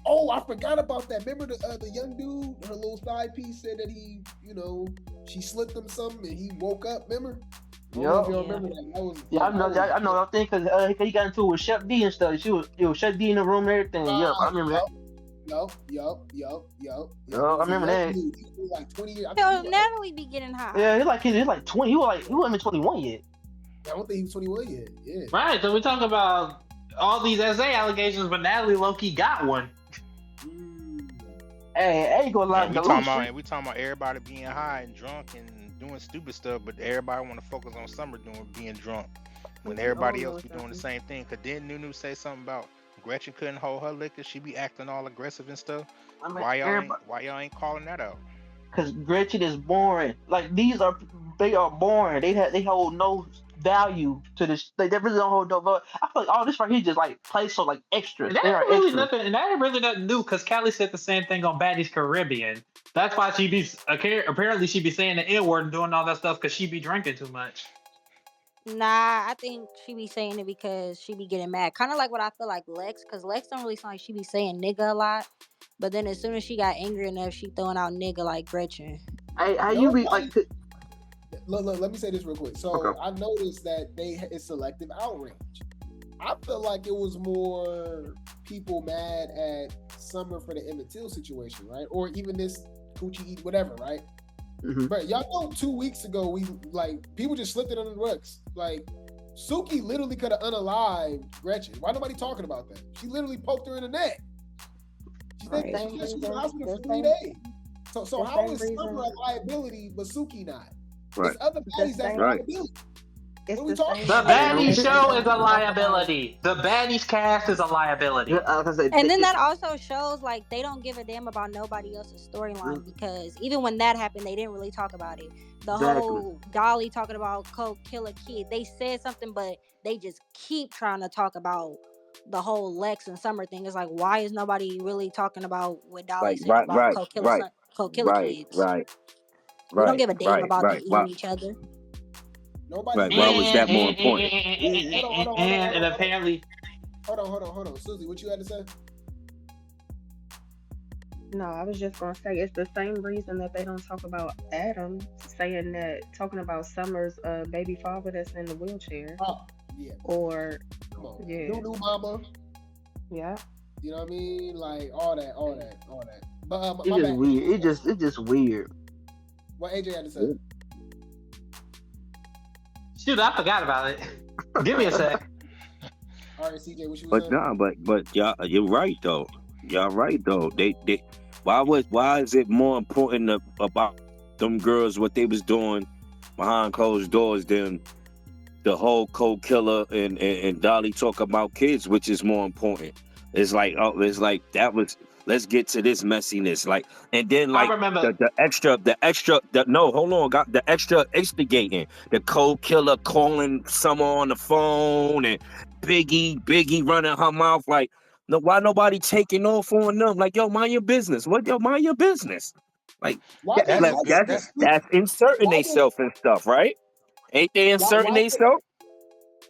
Oh, I forgot about that. Remember the young dude, her little side piece said that he, she slipped him something and he woke up. Remember? I don't know if Yup. y'all Yeah. remember that. That was Yeah, that was I know. I think because he got into it with Chef D and stuff. It was Chef D in the room and everything. Yup, I remember that. yup. It I was a remember young that. dude. He was like 20 years. I think Hell, Natalie be getting high. Yeah, he's like 20. He wasn't even 21 yet. I don't think he was 21 yet. Yeah. Right, so we talk about all these SA allegations, but Natalie low-key got one. Hey, I ain't gonna lie. And we talking about everybody being high and drunk and doing stupid stuff, but everybody want to focus on Summer being drunk when everybody else be doing the same thing. Cause didn't Nunu say something about Gretchen couldn't hold her liquor? She be acting all aggressive and stuff. I mean, Why y'all ain't calling that out? Cause Gretchen is boring. Like they are boring. They hold no value to this. They really don't hold no value. I feel like all this right here just like plays so like extras. And that They are ain't really extras. nothing. And that ain't really nothing new because Callie said the same thing on Baddies Caribbean. That's why she be apparently she be saying the N word and doing all that stuff because she be drinking too much. Nah, I think she be saying it because she be getting mad. Kind of like what I feel like Lex, because Lex don't really sound like she be saying nigga a lot. But then as soon as she got angry enough, she throwing out nigga like Gretchen. How you be like? Look, let me say this real quick. So Okay. I noticed that it's selective outrage. I feel like it was more people mad at Summer for the Emmett Till situation, right? Or even this coochie eat whatever, right? Mhm. But y'all know 2 weeks ago we people just slipped it under the rugs. Like Suki literally could have unalived Gretchen. Why nobody talking about that? She literally poked her in the neck. She said Right. she was in the hospital for The 3 same- days. So the how same is reason- Summer a liability but Suki not? Right. It's other baddies that's same- Right. liability. It's What are we the talking same. The about? Baddies show is a liability. The Baddies cast is a liability. And then that also shows like they don't give a damn about nobody else's storyline because even when that happened, they didn't really talk about it. The Exactly. whole Dolly talking about coke kill a kid, they said something, but they just keep trying to talk about the whole Lex and Summer thing. It's like, why is nobody really talking about what Dolly Like said right, about right, coke killer right, kids? right. We don't give a damn about them eating Why, each other. Nobody. right. Why was that more important? And apparently, Hold on. Susie, what you had to say? No, I was just gonna say it's the same reason that they don't talk about Adam, talking about Summer's baby father that's in the wheelchair. Oh, yeah. Or Come on. yeah. New mama. Yeah. You know what I mean? Like all that. But It's my just bad. weird. It's just weird. What AJ had to say? shoot, I forgot about it. Give me a sec. All right, CJ, what you was But saying? nah, but you're right though. Y'all right though. They why is it more important about them girls what they was doing behind closed doors than the whole co-killer and Dolly talk about kids, which is more important? It's like that was. Let's get to this messiness, like, and then like I remember. the extra, no, hold on, got the extra instigating, the co-killer calling someone on the phone and Biggie running her mouth like, no, why nobody taking off on them? Like, yo, mind your business. What, yo, mind your business. Like, Why did That's a Lex good. just that's inserting Why did- themselves and stuff, right? Ain't they inserting why- themselves?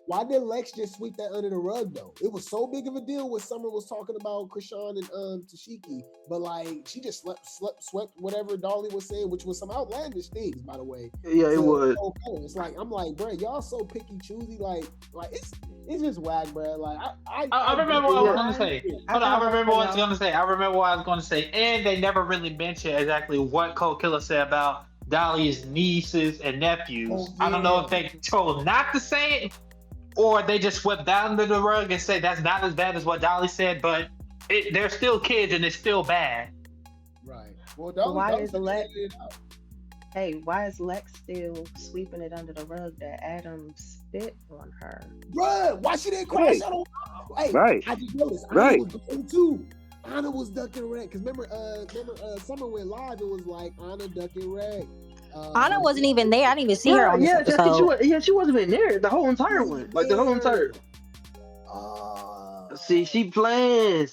Why did Lex just sweep that under the rug though? It was so big of a deal when Summer was talking about Krishan and Tashiki, but like she just swept whatever Dolly was saying, which was some outlandish things, by the way. Yeah, it was. It's like I'm like, bro, y'all so picky choosy, like it's just whack, bro. Like I remember what I was going to say. Hold on, I remember what I was y'all. going to say. I remember what I was going to say. And they never really mentioned exactly what Cole Killer said about Dolly's nieces and nephews. Oh, I don't know yeah. if they chose not to say it or they just swept down under the rug and said that's not as bad as what Dolly said, but they're still kids and it's still bad. right. Well, Dolly, Why Dolly is said Lex- it out. Hey, why is Lex still sweeping it under the rug that Adam spit on her? Bruh, why she didn't crash Right. out on? Hey, Right. I just noticed. Right. Anna was going too. Anna was ducking red because remember, Summer went live. It was like Anna ducking red. Anna wasn't even there. I didn't even see her on this episode. She wasn't even there the whole entire one. Like the whole entire. See, she playing.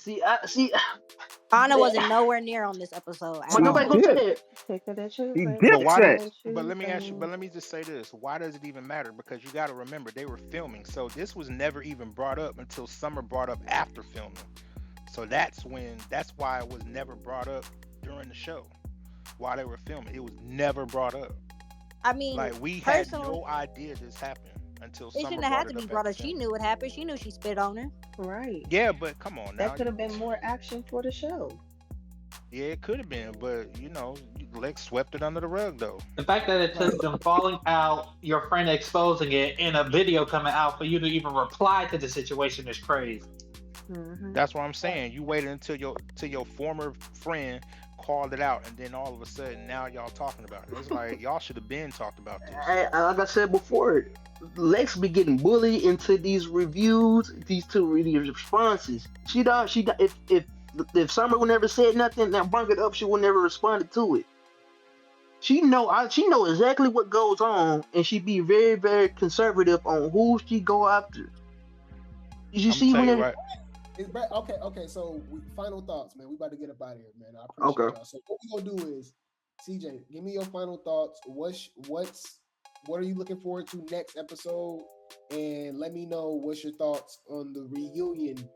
Anna wasn't nowhere near on this episode. at But all. nobody gonna did. say it. Take it at you. He Take did it But why say. at But let me ask you. and- But let me just say this: why does it even matter? Because you got to remember they were filming, so this was never even brought up until Summer brought up after filming. So that's why it was never brought up during the show while they were filming. It was never brought up. I mean, Like we had personally, no idea this happened until it Summer shouldn't have had brought to it be up brought at up. the She film. knew what happened. She knew she spit on her. Right. Yeah, but come on now. That could have been more action for the show. Yeah, it could have been, but Lex swept it under the rug though. The fact that it took them falling out, your friend exposing it, and a video coming out for you to even reply to the situation is crazy. Hmm. That's what I'm saying. You waited until your former friend called it out, and then all of a sudden now y'all talking about it. It's like y'all should have been talked about this. Like I said before, Lex be getting bullied into these reviews, these responses. She don't. If Summer would never said nothing, now bring it up, she would never responded to it. She know exactly what goes on, and she be very, very conservative on who she go after. You I'm see tell when you it, right. Okay. So final thoughts, man. We about to get up out of here, man. I appreciate okay. y'all. So what we gonna do is, CJ, give me your final thoughts. What are you looking forward to next episode? And let me know what's your thoughts on the reunion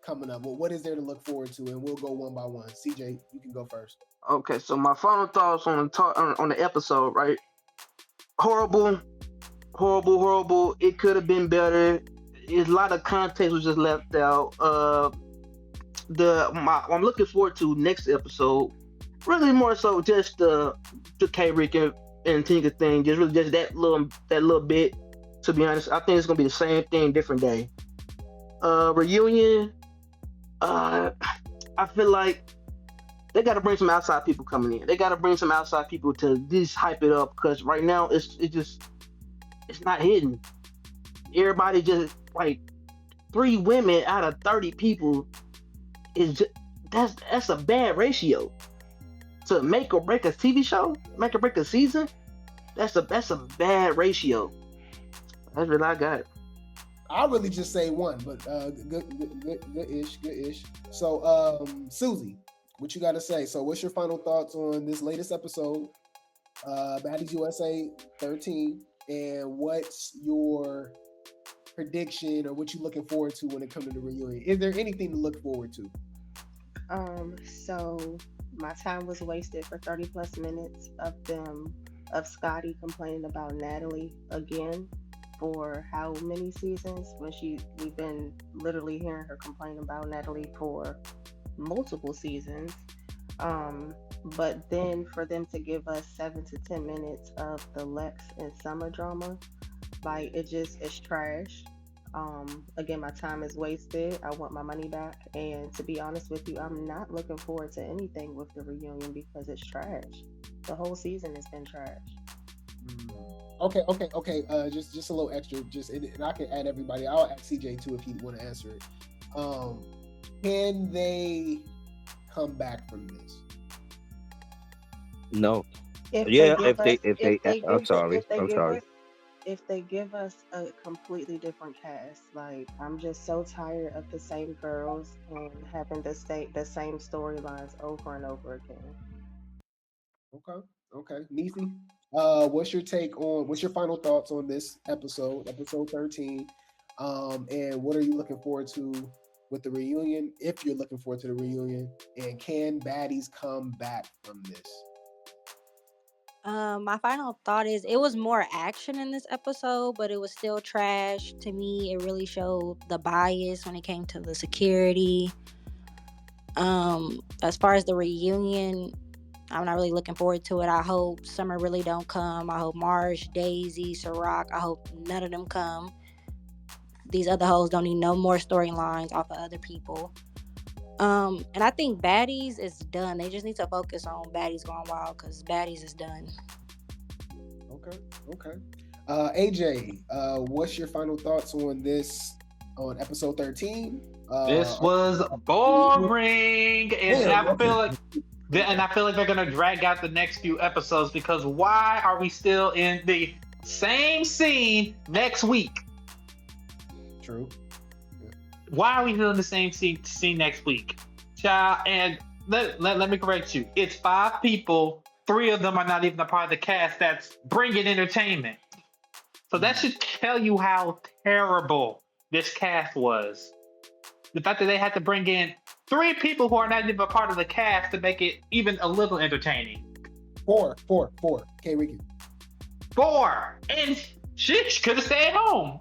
coming up. Well, what is there to look forward to? And we'll go one by one. CJ, you can go first. Okay, so my final thoughts on the episode, right? Horrible, horrible, horrible. It could have been better. A lot of context was just left out. I'm looking forward to next episode. Really more so just the K-Rick and Tinker thing. Just really just that little bit. To be honest, I think it's gonna be the same thing, different day. Reunion. I feel like they got to bring some outside people coming in. They got to bring some outside people to just hype it up, because right now it's not hidden. Everybody just like 3 women out of 30 people is just, that's a bad ratio to make or break a TV show, make or break a season. That's a bad ratio. That's what I got. I'll really just say one, but good-ish. So, Susie, what you got to say? So, what's your final thoughts on this latest episode, Baddies USA 13, and what's your prediction or what you looking forward to when it comes to the reunion? Is there anything to look forward to? So my time was wasted for 30 plus minutes of Scotty complaining about Natalie again for how many seasons, when we've been literally hearing her complain about Natalie for multiple seasons. But then for them to give us 7 to 10 minutes of the Lex and Summer drama, like it's trash. Again, my time is wasted. I want my money back. And to be honest with you, I'm not looking forward to anything with the reunion because it's trash. The whole season has been trash. Okay. Just a little extra. And I can add everybody. I'll add CJ too if he want to answer it. Can they come back from this? No. If Yeah, I'm sorry. if they give us a completely different cast, like I'm just so tired of the same girls and having the same storylines over and over again. Okay. Neezy, what's your final thoughts on this episode 13? And what are you looking forward to with the reunion, if you're looking forward to the reunion, and can Baddies come back from this? My final thought is it was more action in this episode, but it was still trash. To me, it really showed the bias when it came to the security. As far as the reunion, I'm not really looking forward to it. I hope Summer really don't come. I hope Marsh, Daisy, Ciroc, I hope none of them come. These other hoes don't need no more storylines off of other people. And I think Baddies is done. They just need to focus on Baddies Gone Wild, because Baddies is done. Okay. AJ, what's your final thoughts on episode 13? This was boring, and I feel like they're gonna drag out the next few episodes, because why are we still in the same scene next week? True. Why are we still in the same scene next week, child? And let me correct you. It's 5 people. 3 of them are not even a part of the cast that's bringing entertainment. So that should tell you how terrible this cast was. The fact that they had to bring in three people who are not even a part of the cast to make it even a little entertaining. Four. Okay, Ricky. Four, and she could have stayed home.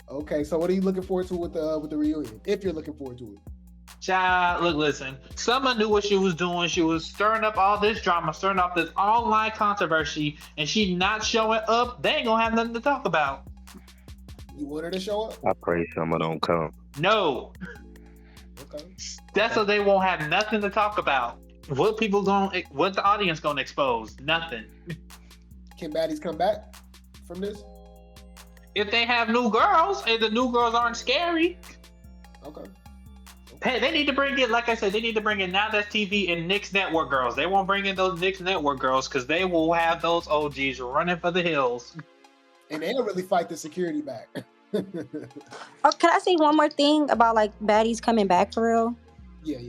Okay, so what are you looking forward to with the reunion? If you're looking forward to it. Child, look, listen. Summer knew what she was doing. She was stirring up all this drama, stirring up this online controversy, and she not showing up. They ain't gonna have nothing to talk about. You want her to show up? I pray Summer don't come. No. Okay. That's so they won't have nothing to talk about. What the audience gonna expose? Nothing. Can baddies come back from this? If they have new girls and the new girls aren't scary, Okay. hey, they need to bring in, like I said, they need to bring in Now That's TV and Nick's Network girls. They won't bring in those Nick's Network girls because they will have those OGs running for the hills. And they don't really fight the security back. Oh, can I say one more thing about like baddies coming back for real? Yeah.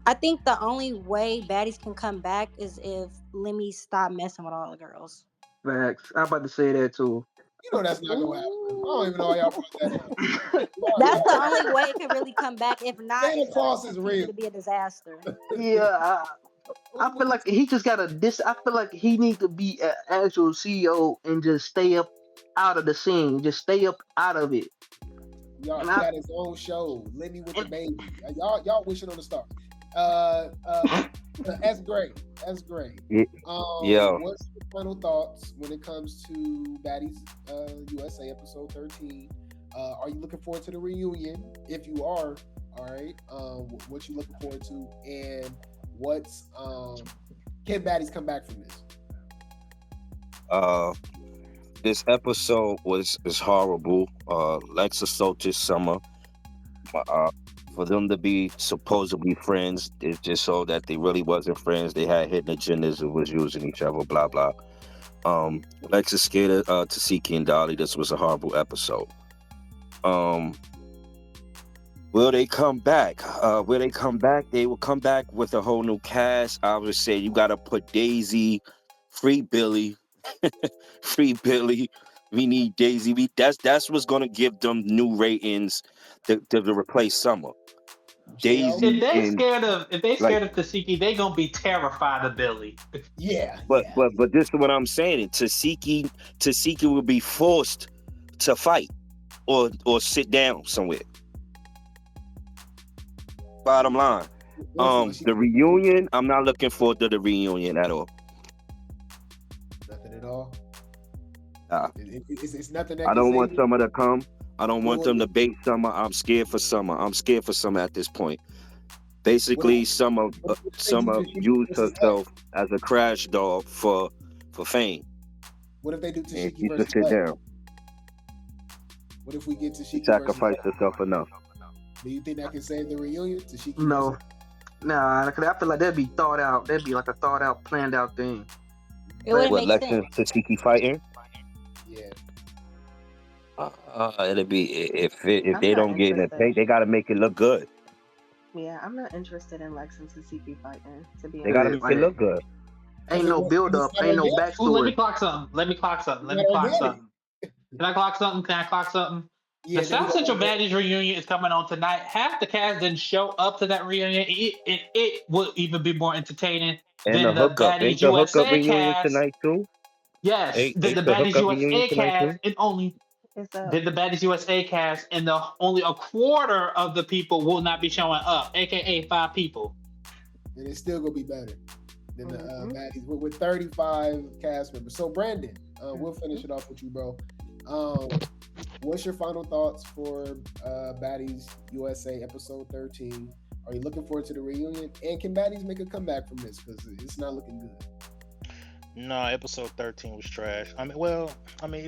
I think the only way baddies can come back is if Lemmy stop messing with all the girls. Facts. I'm about to say that too. You know that's not gonna happen. I don't even know how y'all brought that up. That's the only way it can really come back. If not, Santa it's Claus gonna is continue real. to be a disaster. Yeah, I feel like he just got I feel like he needs to be an actual CEO and just stay up out of the scene. Just stay up out of it. Y'all And got his own show, Lemmy with the Baby. Y'all wishing on the stars. That's great. Yeah. What's your final thoughts when it comes to Baddies USA episode 13? Are you looking forward to the reunion? If you are, all right. What you looking forward to, and what's can Baddies come back from this? This episode is horrible. Lex assaulted Summer. For them to be supposedly friends, it's just so that they really wasn't friends. They had hidden agendas and was using each other, blah blah. Lex is scared of Tasiki and Dolly. This was a horrible episode. Will they come back? They will come back with a whole new cast. I would say you gotta put Daisy, free Billy, free Billy. We need Daisy. That's what's gonna give them new ratings to replace Summer. Daisy. If they and, scared of like, Tasiki, they gonna be terrified of Billy. Yeah. But this is what I'm saying. Tasiki will be forced to fight or sit down somewhere. Bottom line. The reunion, I'm not looking forward to the reunion at all. Nothing at all. It's nothing. I don't want Summer to come. I don't want them to bait Summer. I'm scared for Summer. At this point. Basically, Summer used herself as a crash dog for fame. What if they do Tashiki She versus just sit Lex? down. What if we get Tashiki She sacrificed versus herself enough. Do you think that can save the reunion? Tashiki No. versus- Nah, cause I feel like that'd be thought out. That'd be like a thought out, planned out thing. It wouldn't What, make Lex and sense. Tasiki fighting? Yeah. It'll be if I'm they not don't get in it, interested. they gotta make it look good. Yeah, I'm not interested in Lex and Tasiki fighting. To be They gotta make honest, it look good. Ain't no build up. Ain't no Ooh, let me backstory. clock something. Let me clock something. Can I clock something? Yeah, The South Central Baddies reunion is coming on tonight. Half the cast didn't show up to that reunion. It would even be more entertaining And than the the hookup. Baddies Ain't the hookup USA reunion cast. tonight too? Yes, Ain't the the Baddies hookup reunion USA tonight cast, and only it's a did the Baddies USA cast, and only a quarter of the people will not be showing up, aka 5 people. And it's still gonna be better than the Mhm. Baddies with 35 cast members. So Brandon, we'll finish it off with you, bro. What's your final thoughts for Baddies USA episode 13? Are you looking forward to the reunion? And can Baddies make a comeback from this? Because it's not looking good. No, episode 13 was trash. It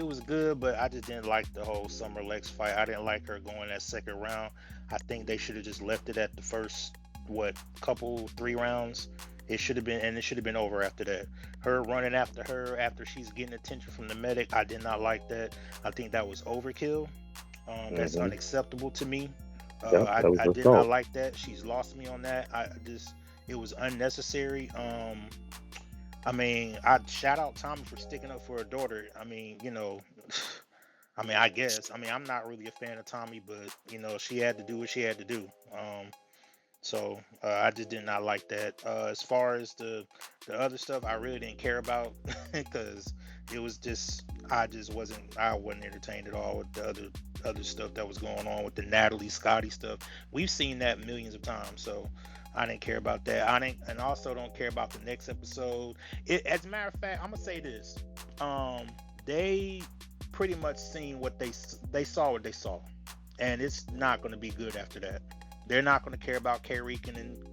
was good, but I just didn't like the whole Summer Lex fight. I didn't like her going that second round. I think they should have just left it at the first, 3 rounds. It should have been over after that. Her running after her after she's getting attention from the medic, I did not like that. I think that was overkill. That's unacceptable to me. I did not like that. She's lost me on that. It was unnecessary. I shout out Tommy for sticking up for her daughter. I mean, I guess. I mean, I'm not really a fan of Tommy, but you know, she had to do what she had to do. So I just did not like that. As far as the other stuff, I really didn't care about because it was just I wasn't entertained at all with the other stuff that was going on with the Natalie Scotty stuff. We've seen that millions of times, so I didn't care about that. I didn't, and also don't care about the next episode. As a matter of fact, I'm gonna say this: they pretty much seen what they saw what they saw, and it's not going to be good after that. They're not going to care about K-Reek and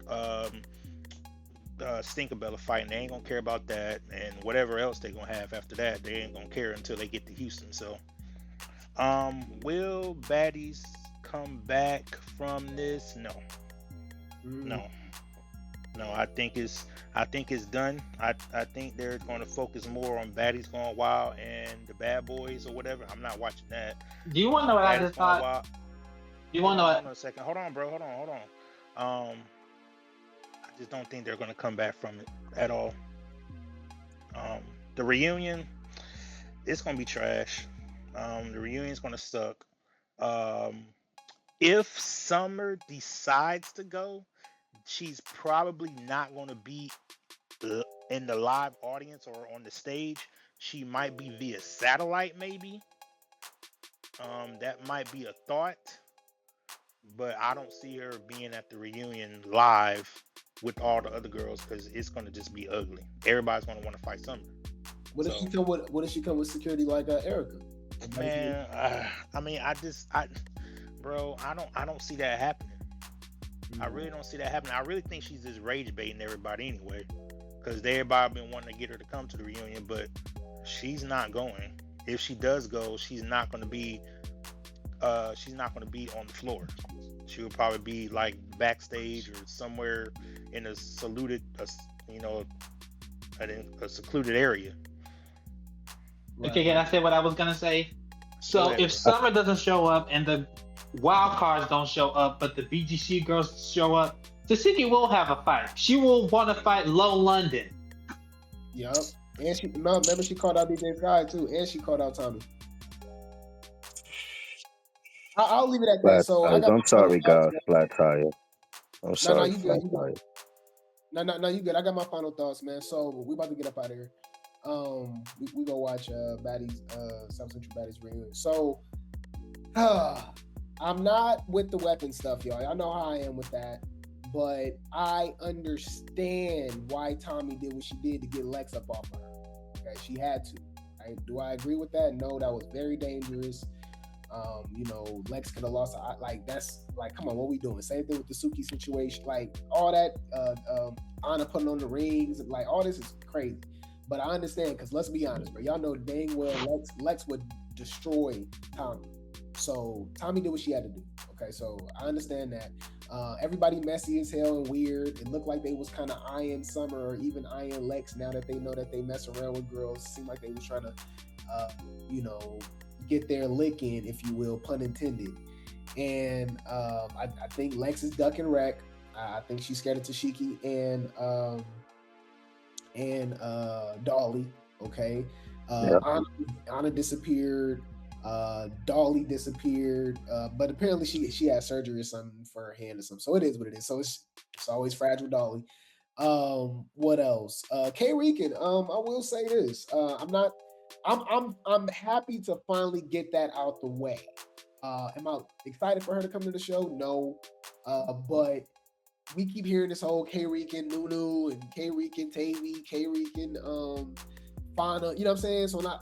Stinkabella fighting. They ain't going to care about that, and whatever else they're going to have after that, they ain't going to care until they get to Houston. So, will Baddies come back from this? No, no, no. I think it's done. I think they're going to focus more on Baddies Gone Wild and the Bad Boys or whatever. I'm not watching that. Do you want to know what I Baddies just Gone thought? Wild. You want to know Hold what? on a second. Hold on, bro. Hold on. I just don't think they're gonna come back from it at all. The reunion, it's gonna be trash. The reunion's gonna suck. If Summer decides to go, she's probably not gonna be in the live audience or on the stage. She might be via satellite, maybe. That might be a thought. But I don't see her being at the reunion live with all the other girls because it's gonna just be ugly. Everybody's gonna want to fight Summer. What if she come with? What if she come with security like Erica? Man, I mean, bro, I don't see that happening. I really don't see that happening. I really think she's just rage baiting everybody anyway, because everybody been wanting to get her to come to the reunion, but she's not going. If she does go, she's not going to be on the floor. She would probably be like backstage or somewhere in a secluded area. Right. Okay, can I say what I was gonna say? So ahead, if bro. Summer doesn't show up and the wild cards don't show up, but the BGC girls show up, Tasiki will have a fight. She will want to fight Low London. Yup. And remember she called out DJ Sky too, and she called out Tommy. I'll leave it at that. So I'm sorry, guys. Flat tire. I'm sorry. No, you good. No, you good. I got my final thoughts, man. So we about to get up out of here. We go watch Baddies, South Central Baddies reunion. So I'm not with the weapon stuff, y'all. I know how I am with that, but I understand why Tommy did what she did to get Lex up off of her. Okay, she had to. Right? Do I agree with that? No, that was very dangerous. Lex could have lost. That's like, come on, what we doing? Same thing with the Suki situation. Like all that, Anna putting on the rings, like all this is crazy. But I understand because let's be honest, bro. Y'all know dang well Lex would destroy Tommy. So Tommy did what she had to do. Okay, so I understand that. Everybody messy as hell and weird. It looked like they was kind of eyeing Summer or even eyeing Lex now that they know that they mess around with girls. It seemed like they was trying to, get their lick in, if you will, pun intended. And I think Lex is ducking wreck. I think she's scared of Tashiki and Dolly. Okay, Anna disappeared. Dolly disappeared, but apparently she had surgery or something for her hand or something. So it is what it is. So it's always fragile, Dolly. What else? K-Reekin, I will say this. I'm happy to finally get that out the way. Am I excited for her to come to the show? No. But we keep hearing this whole K-Reekin Nunu and K-Reekin Tavy, K-Reekin Fauna, you know what I'm saying? So now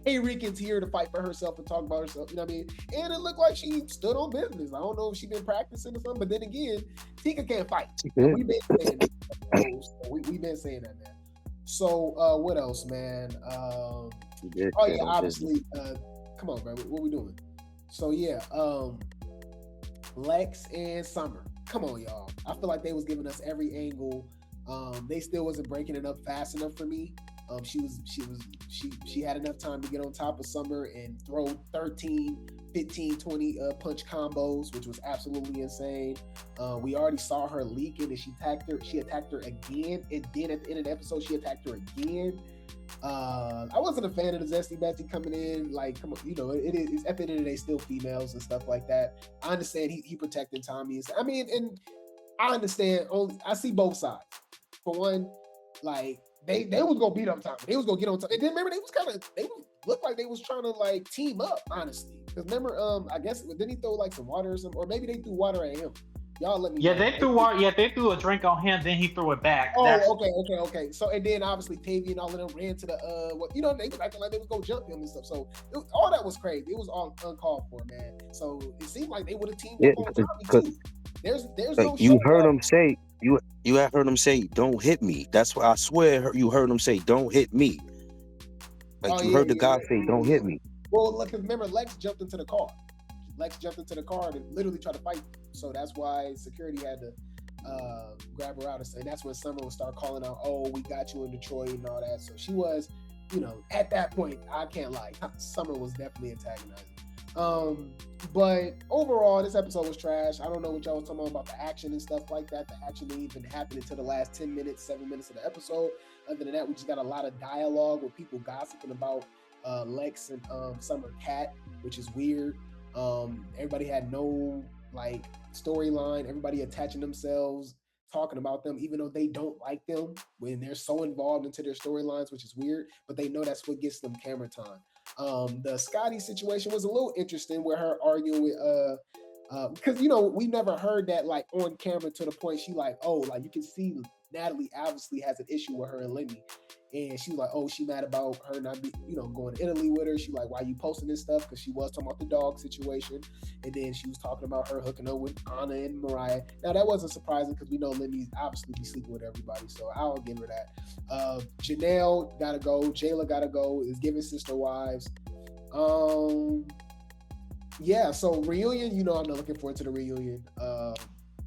K-Reekin's here to fight for herself and talk about herself, you know what I mean? And it looked like she stood on business. I don't know if she's been practicing or something, but then again, Tika can't fight. We've been saying that. We've been saying that, man. So what else, man? Obviously, come on, bro. What we doing? So yeah, Lex and Summer. Come on, y'all. I feel like they was giving us every angle. They still wasn't breaking it up fast enough for me. She had enough time to get on top of Summer and throw 13, 15, 20 punch combos, which was absolutely insane. We already saw her leaking and she attacked her again, and then at the end of the episode she attacked her again. I wasn't a fan of the Zesty Betsy coming in. Like, come on, it is at the end of the day still females and stuff like that. I understand he protecting Tommy. I mean, and I understand. I see both sides. For one, like they was gonna beat up Tommy. They was gonna get on Tommy. And then remember they looked like they was trying to like team up, honestly. Because remember, I guess didn't he throw like some water or something, or maybe they threw water at him. Y'all let me know. They threw water. Yeah, they threw a drink on him. Then he threw it back. Okay. So and then obviously Tavy and all of them ran to the they was acting like they was gonna jump him and stuff. So all that was crazy. It was all uncalled for, man. So it seemed like they would have teamed up on Tommy too. There's like no you heard him say you had heard him say, "Don't hit me." That's why I swear you heard him say, "Don't hit me." Like you heard the guy say, "Don't hit me." Well, look, remember Lex jumped into the car. And literally tried to fight them. So that's why security had to grab her out and that's when Summer would start calling out, "Oh, we got you in Detroit" and all that. So she was, at that point, I can't lie, Summer was definitely antagonizing. But overall, this episode was trash. I don't know what y'all was talking about the action and stuff like that. The action didn't even happen until the last 7 minutes of the episode. Other than that, we just got a lot of dialogue with people gossiping about Lex and Summer Cat, which is weird. Everybody had no like storyline. Everybody attaching themselves, talking about them, even though they don't like them, when they're so involved into their storylines, which is weird. But they know that's what gets them camera time. The Scotty situation was a little interesting, where her arguing with because we never heard that like on camera to the point she like, oh, like you can see Natalie obviously has an issue with her and Lemmy. And she was like, oh, she mad about her not be, going to Italy with her. She like, why you posting this stuff? Because she was talking about the dog situation. And then she was talking about her hooking up with Anna and Mariah. Now, that wasn't surprising because we know Lemmy obviously be sleeping with everybody. So I'll give her that. Janelle got to go. Jayla got to go. Is giving sister wives. Yeah, so reunion, I'm not looking forward to the reunion.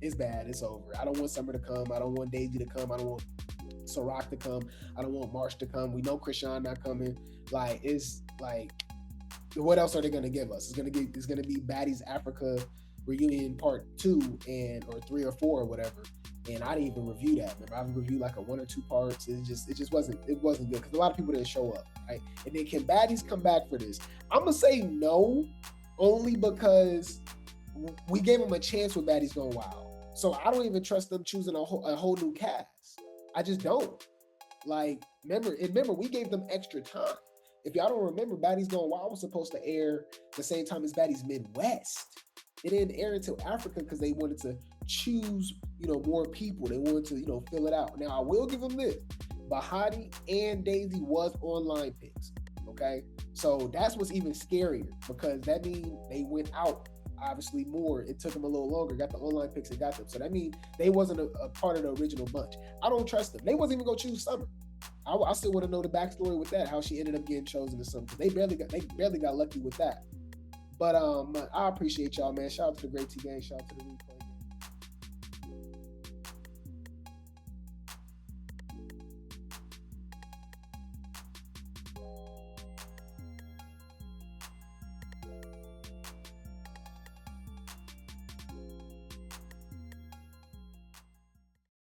It's bad. It's over. I don't want Summer to come. I don't want Daisy to come. I don't want Ciroc to come. I don't want Marsh to come. We know Krishan not coming. Like, it's like, what else are they gonna give us? It's gonna be Baddies Africa reunion part 2 or 3 or 4 or whatever. And I didn't even review that. Remember, I reviewed like a 1 or 2 parts. It just wasn't good because a lot of people didn't show up. Right? And then can Baddies come back for this? I'm gonna say no, only because we gave them a chance with Baddies Gone Wild. So I don't even trust them choosing a whole new cast. I just don't. Like, remember, we gave them extra time. If y'all don't remember, Baddies Gone Wild was supposed to air the same time as Baddies Midwest. It didn't air until Africa because they wanted to choose, more people. They wanted to, fill it out. Now, I will give them this. Bahati and Daisy was online picks, okay? So that's what's even scarier because that means they went out obviously more. It took them a little longer, got the online picks and got them. So that means they wasn't a part of the original bunch. I don't trust them. They wasn't even gonna choose Summer. I still want to know the backstory with that, how she ended up getting chosen to something. They barely got lucky with that. But I appreciate y'all, man. Shout out to the Grape Tea Gang. Shout out to the replay.